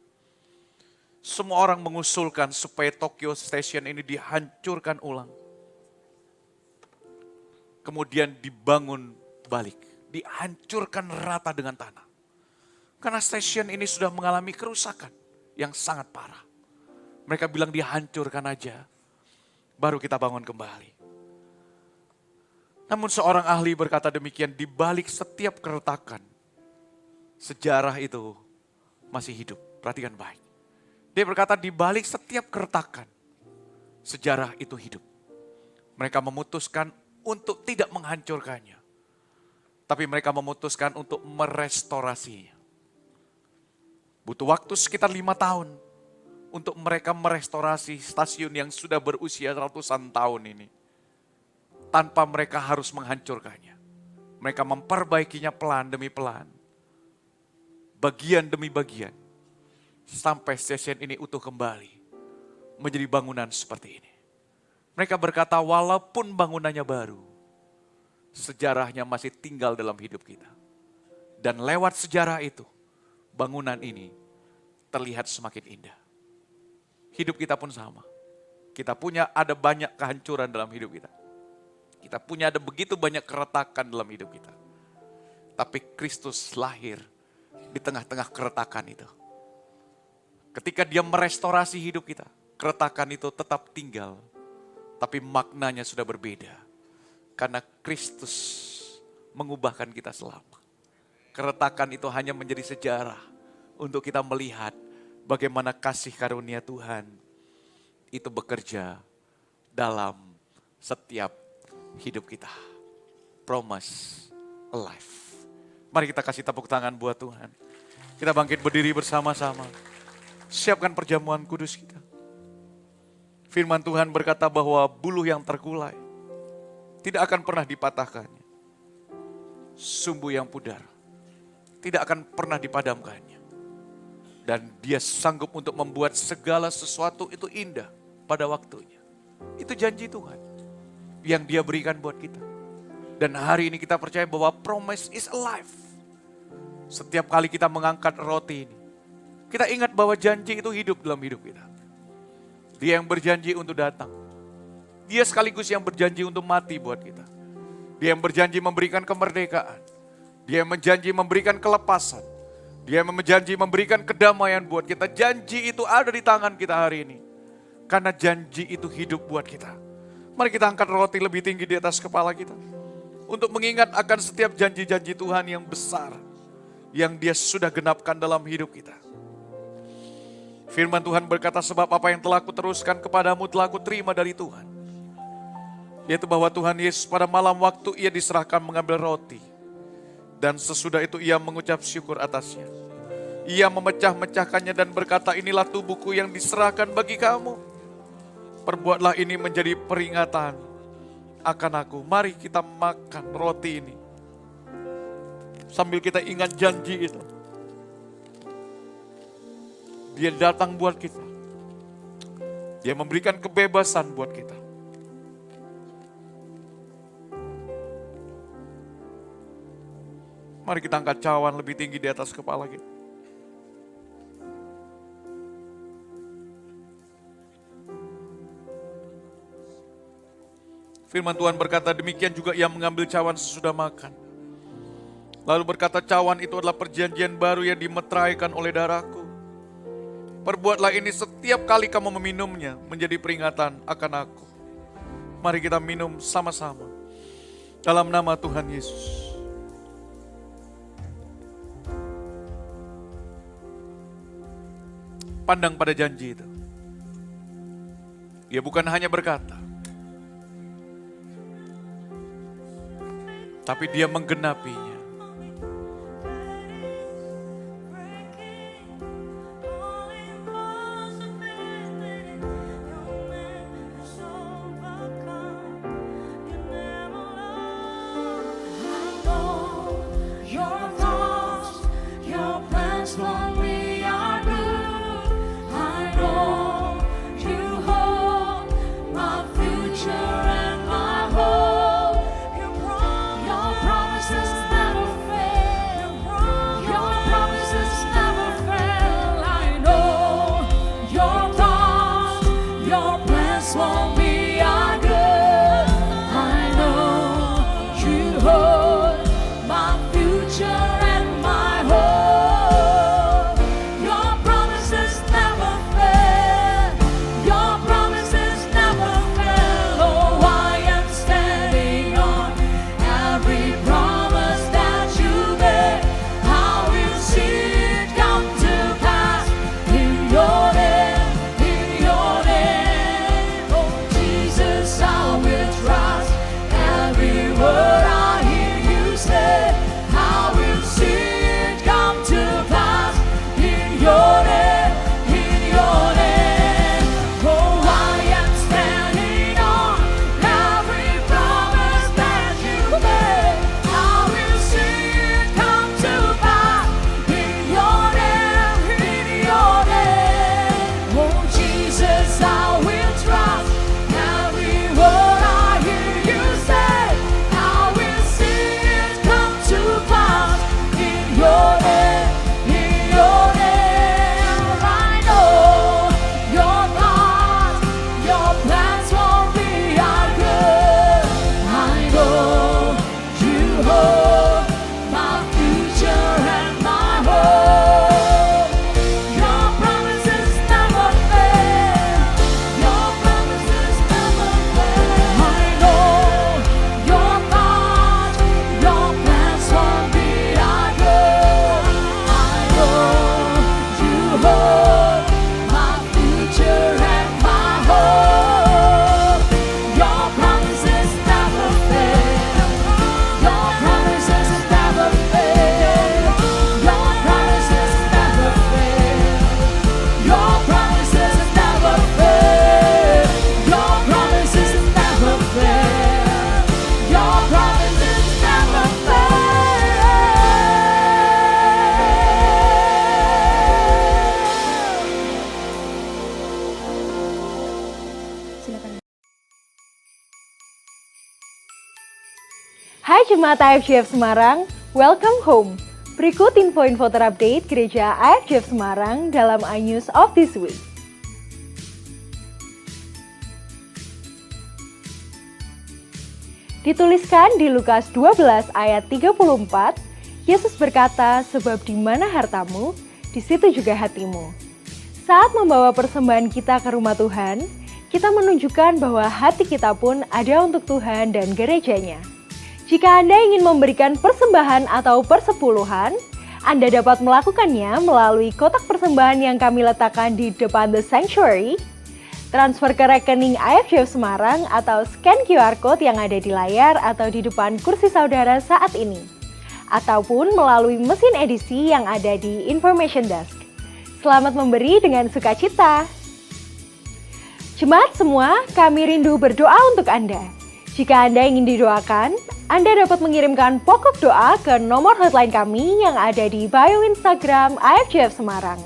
Semua orang mengusulkan supaya Tokyo Station ini dihancurkan ulang. Kemudian dibangun balik, dihancurkan rata dengan tanah. Karena stasiun ini sudah mengalami kerusakan yang sangat parah. Mereka bilang dihancurkan aja, baru kita bangun kembali. Namun seorang ahli berkata demikian, di balik setiap keretakan, sejarah itu masih hidup. Perhatikan baik. Dia berkata di balik setiap keretakan, sejarah itu hidup. Mereka memutuskan untuk tidak menghancurkannya. Tapi mereka memutuskan untuk merestorasinya. Butuh waktu sekitar 5 tahun untuk mereka merestorasi stasiun yang sudah berusia ratusan tahun ini. Tanpa mereka harus menghancurkannya. Mereka memperbaikinya pelan demi pelan. Bagian demi bagian. Sampai stasiun ini utuh kembali. Menjadi bangunan seperti ini. Mereka berkata walaupun bangunannya baru. sejarahnya masih tinggal dalam hidup kita. Dan lewat sejarah itu, bangunan ini terlihat semakin indah. Hidup kita pun sama. Kita punya ada banyak kehancuran dalam hidup kita. Kita punya ada begitu banyak keretakan dalam hidup kita. Tapi Kristus lahir di tengah-tengah keretakan itu. Ketika dia merestorasi hidup kita, keretakan itu tetap tinggal. Tapi maknanya sudah berbeda. Karena Kristus mengubahkan kita selama. Keretakan itu hanya menjadi sejarah untuk kita melihat bagaimana kasih karunia Tuhan itu bekerja dalam setiap hidup kita. Promise alive. Mari kita kasih tepuk tangan buat Tuhan. Kita bangkit berdiri bersama-sama. Siapkan perjamuan kudus kita. Firman Tuhan berkata bahwa buluh yang terkulai tidak akan pernah dipatahkannya. Sumbu yang pudar tidak akan pernah dipadamkannya. Dan dia sanggup untuk membuat segala sesuatu itu indah pada waktunya. Itu janji Tuhan yang dia berikan buat kita. Dan hari ini kita percaya bahwa promise is alive. Setiap kali kita mengangkat roti ini, kita ingat bahwa janji itu hidup dalam hidup kita. Dia yang berjanji untuk datang. Dia sekaligus yang berjanji untuk mati buat kita. Dia yang berjanji memberikan kemerdekaan. Dia yang berjanji memberikan kelepasan. Dia yang berjanji memberikan kedamaian buat kita. Janji itu ada di tangan kita hari ini. Karena janji itu hidup buat kita. Mari kita angkat roti lebih tinggi di atas kepala kita. Untuk mengingat akan setiap janji-janji Tuhan yang besar. Yang dia sudah genapkan dalam hidup kita. Firman Tuhan berkata, sebab apa yang telah kuteruskan kepadamu telah kuterima dari Tuhan. Yaitu bahwa Tuhan Yesus pada malam waktu ia diserahkan mengambil roti. Dan sesudah itu ia mengucap syukur atasnya. Ia memecah-mecahkannya dan berkata, inilah tubuhku yang diserahkan bagi kamu. Perbuatlah ini menjadi peringatan akan aku. Mari kita makan roti ini. Sambil kita ingat janji itu. Dia datang buat kita. Dia memberikan kebebasan buat kita. Mari kita angkat cawan lebih tinggi di atas kepala kita. Firman Tuhan berkata demikian juga ia mengambil cawan sesudah makan. Lalu berkata cawan itu adalah perjanjian baru yang dimeteraikan oleh darahku. Perbuatlah ini setiap kali kamu meminumnya menjadi peringatan akan aku. Mari kita minum sama-sama. Dalam nama Tuhan Yesus. Pandang pada janji itu. Dia bukan hanya berkata. Tapi dia menggenapinya. Hai Jemaat IFGF Semarang, welcome home. Berikut info-info terupdate Gereja IFGF Semarang dalam iNews of this week. Dituliskan di Lukas 12 ayat 34, Yesus berkata, sebab di mana hartamu, di situ juga hatimu. Saat membawa persembahan kita ke rumah Tuhan, kita menunjukkan bahwa hati kita pun ada untuk Tuhan dan gerejanya. Jika Anda ingin memberikan persembahan atau persepuluhan, Anda dapat melakukannya melalui kotak persembahan yang kami letakkan di depan The Sanctuary, transfer ke rekening IFGF Semarang atau scan QR Code yang ada di layar atau di depan kursi saudara saat ini, ataupun melalui mesin edisi yang ada di Information Desk. Selamat memberi dengan sukacita. Jemaat semua, kami rindu berdoa untuk Anda. Jika Anda ingin didoakan, Anda dapat mengirimkan pokok doa ke nomor hotline kami yang ada di bio Instagram IFGF Semarang.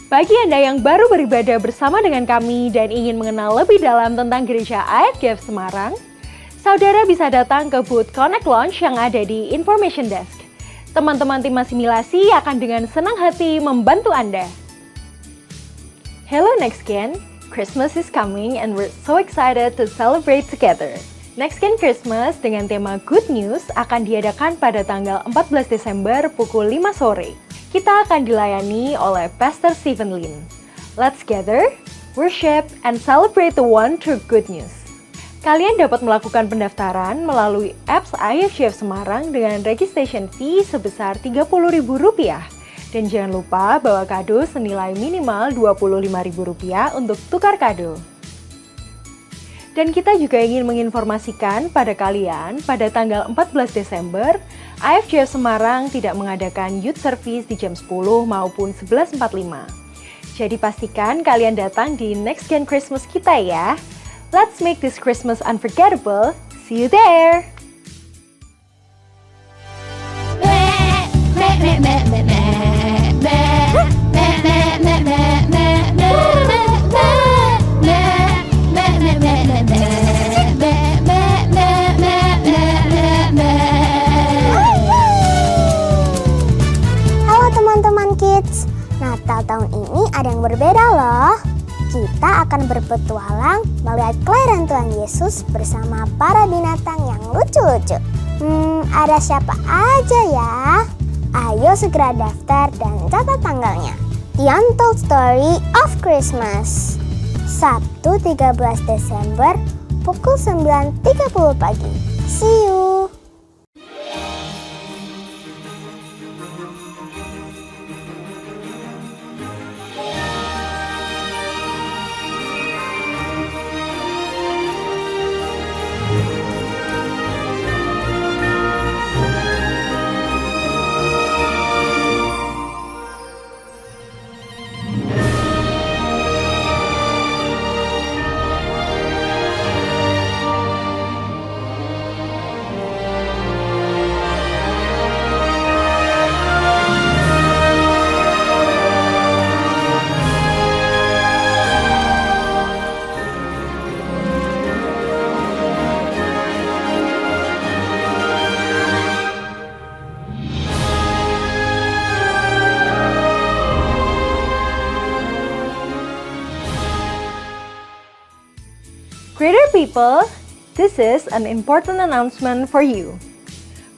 Bagi Anda yang baru beribadah bersama dengan kami dan ingin mengenal lebih dalam tentang gereja IFGF Semarang, saudara bisa datang ke booth Connect Launch yang ada di Information Desk. Teman-teman tim asimilasi akan dengan senang hati membantu Anda. Hello NextGen, Christmas is coming and we're so excited to celebrate together. NextGen Christmas dengan tema Good News akan diadakan pada tanggal 14 Desember pukul 5 sore. Kita akan dilayani oleh Pastor Stephen Lin. Let's gather, worship, and celebrate the one true good news. Kalian dapat melakukan pendaftaran melalui apps IFGF Semarang dengan registration fee sebesar Rp30.000. Dan jangan lupa bawa kado senilai minimal Rp25.000 untuk tukar kado. Dan kita juga ingin menginformasikan pada kalian pada tanggal 14 Desember, IFGF Semarang tidak mengadakan youth service di jam 10 maupun 11.45. Jadi pastikan kalian datang di NextGen Christmas kita ya. Let's make this Christmas unforgettable. See you there! Halo teman-teman kids, Natal tahun ini ada yang berbeda loh. Kita akan berpetualang melihat kelahiran Tuhan Yesus bersama para binatang yang lucu-lucu. Ada siapa aja ya? Ayo segera daftar dan catat tanggalnya. The Untold Story of Christmas, Sabtu 13 Desember pukul 9.30 pagi. See you! Greater people, this is an important announcement for you.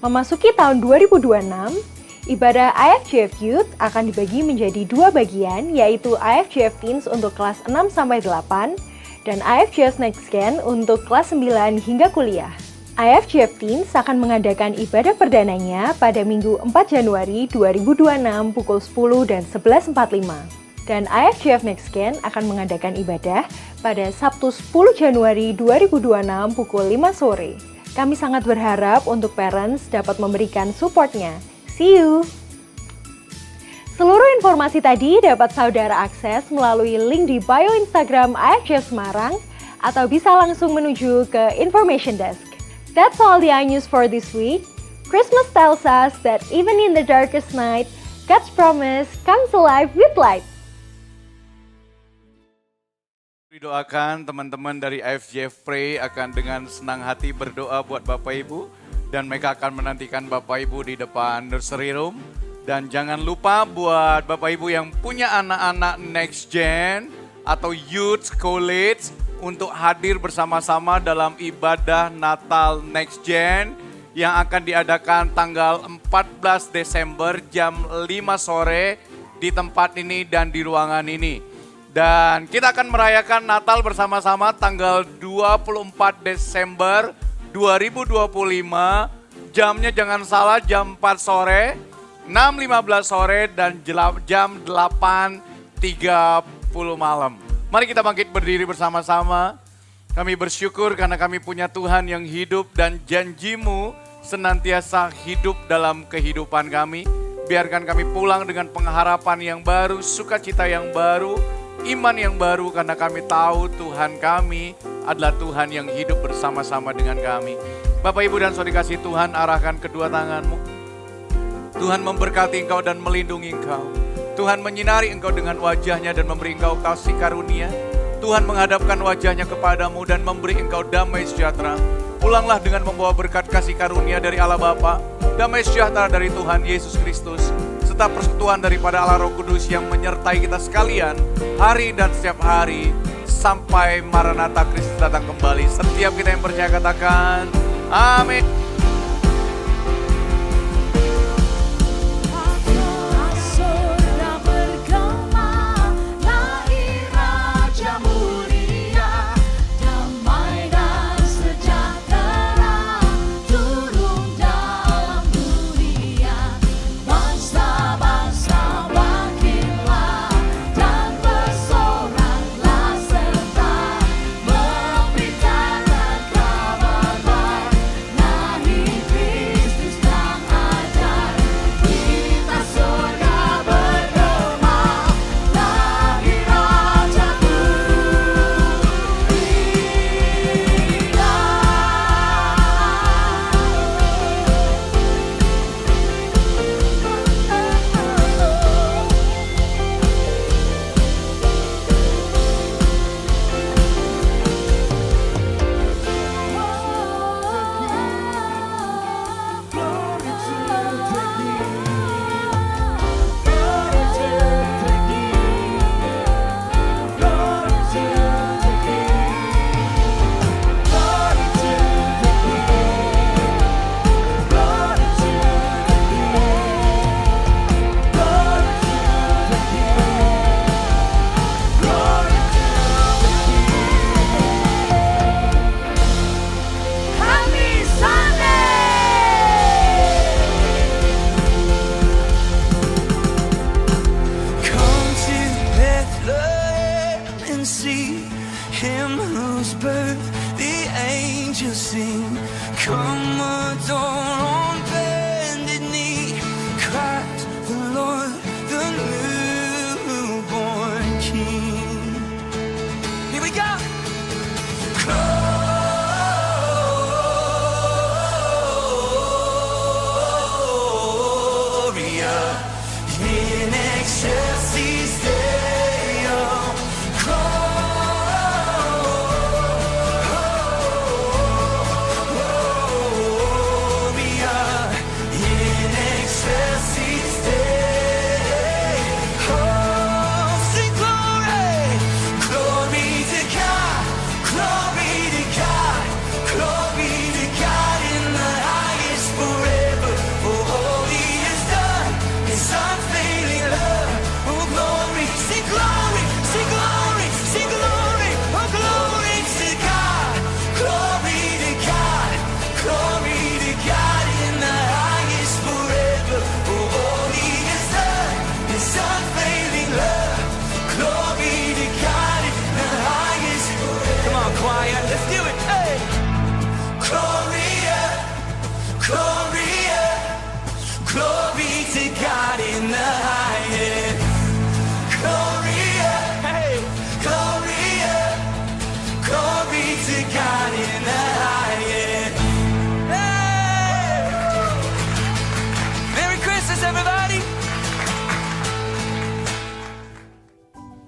Memasuki tahun 2026, ibadah IFGF Youth akan dibagi menjadi dua bagian, yaitu IFGF Teens untuk kelas 6-8 dan IFGF NextGen untuk kelas 9 hingga kuliah. IFGF Teens akan mengadakan ibadah perdananya pada Minggu 4 Januari 2026 pukul 10 dan 11.45. Dan IFGF NextGen akan mengadakan ibadah pada Sabtu 10 Januari 2026 pukul 5 sore. Kami sangat berharap untuk parents dapat memberikan supportnya. See you! Seluruh informasi tadi dapat saudara akses melalui link di bio Instagram IFGF Semarang atau bisa langsung menuju ke Information Desk. That's all the iNews for this week. Christmas tells us that even in the darkest night, God's promise comes alive with light. Didoakan teman-teman dari IFJ Pray akan dengan senang hati berdoa buat Bapak Ibu. Dan mereka akan menantikan Bapak Ibu di depan nursery room. Dan jangan lupa buat Bapak Ibu yang punya anak-anak next gen atau youth college untuk hadir bersama-sama dalam ibadah Natal next gen yang akan diadakan tanggal 14 Desember jam 5 sore di tempat ini dan di ruangan ini. Dan kita akan merayakan Natal bersama-sama tanggal 24 Desember 2025. Jamnya jangan salah, jam 4 sore, 6.15 sore dan jam 8.30 malam. Mari kita bangkit berdiri bersama-sama. Kami bersyukur karena kami punya Tuhan yang hidup dan janji-Mu senantiasa hidup dalam kehidupan kami. Biarkan kami pulang dengan pengharapan yang baru, sukacita yang baru, iman yang baru karena kami tahu Tuhan kami adalah Tuhan yang hidup bersama-sama dengan kami. Bapak, Ibu, dan Saudara kasih Tuhan, arahkan kedua tangan-Mu. Tuhan memberkati engkau dan melindungi engkau. Tuhan menyinari engkau dengan wajahnya dan memberi engkau kasih karunia. Tuhan menghadapkan wajahnya kepadamu dan memberi engkau damai sejahtera. Pulanglah dengan membawa berkat kasih karunia dari Allah Bapa, damai sejahtera dari Tuhan Yesus Kristus, serta persekutuan daripada Allah Roh Kudus yang menyertai kita sekalian hari dan setiap hari sampai Maranatha Kristus datang kembali. Setiap kita yang percaya katakan amin.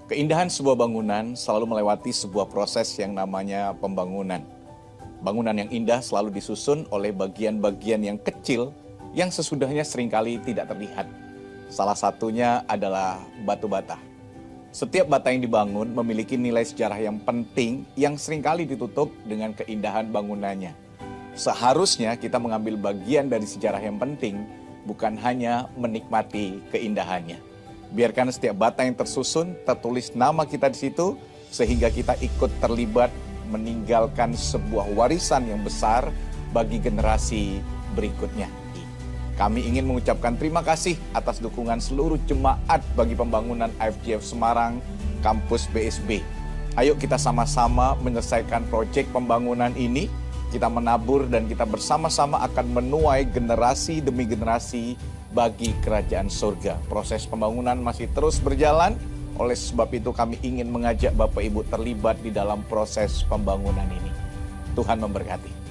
Keindahan sebuah bangunan selalu melewati sebuah proses yang namanya pembangunan. Bangunan yang indah selalu disusun oleh bagian-bagian yang kecil yang sesudahnya seringkali tidak terlihat. Salah satunya adalah batu bata. Setiap bata yang dibangun memiliki nilai sejarah yang penting yang seringkali ditutup dengan keindahan bangunannya. Seharusnya kita mengambil bagian dari sejarah yang penting, bukan hanya menikmati keindahannya. Biarkan setiap bata yang tersusun tertulis nama kita di situ, sehingga kita ikut terlibat meninggalkan sebuah warisan yang besar bagi generasi berikutnya. Kami ingin mengucapkan terima kasih atas dukungan seluruh jemaat bagi pembangunan IFGF Semarang, kampus BSB. Ayo kita sama-sama menyelesaikan proyek pembangunan ini. Kita menabur dan kita bersama-sama akan menuai generasi demi generasi bagi kerajaan surga. Proses pembangunan masih terus berjalan. Oleh sebab itu kami ingin mengajak Bapak Ibu terlibat di dalam proses pembangunan ini. Tuhan memberkati.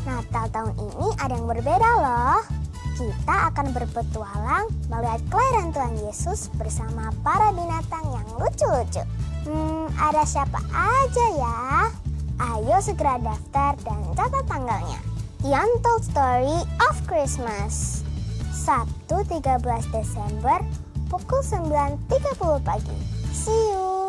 Natal tahun ini ada yang berbeda loh. Kita akan berpetualang melihat kelahiran Tuhan Yesus bersama para binatang yang lucu-lucu. Ada siapa aja ya? Ayo segera daftar dan catat tanggalnya. The Untold Story of Christmas. Sabtu 13 Desember pukul 9.30 pagi. See you!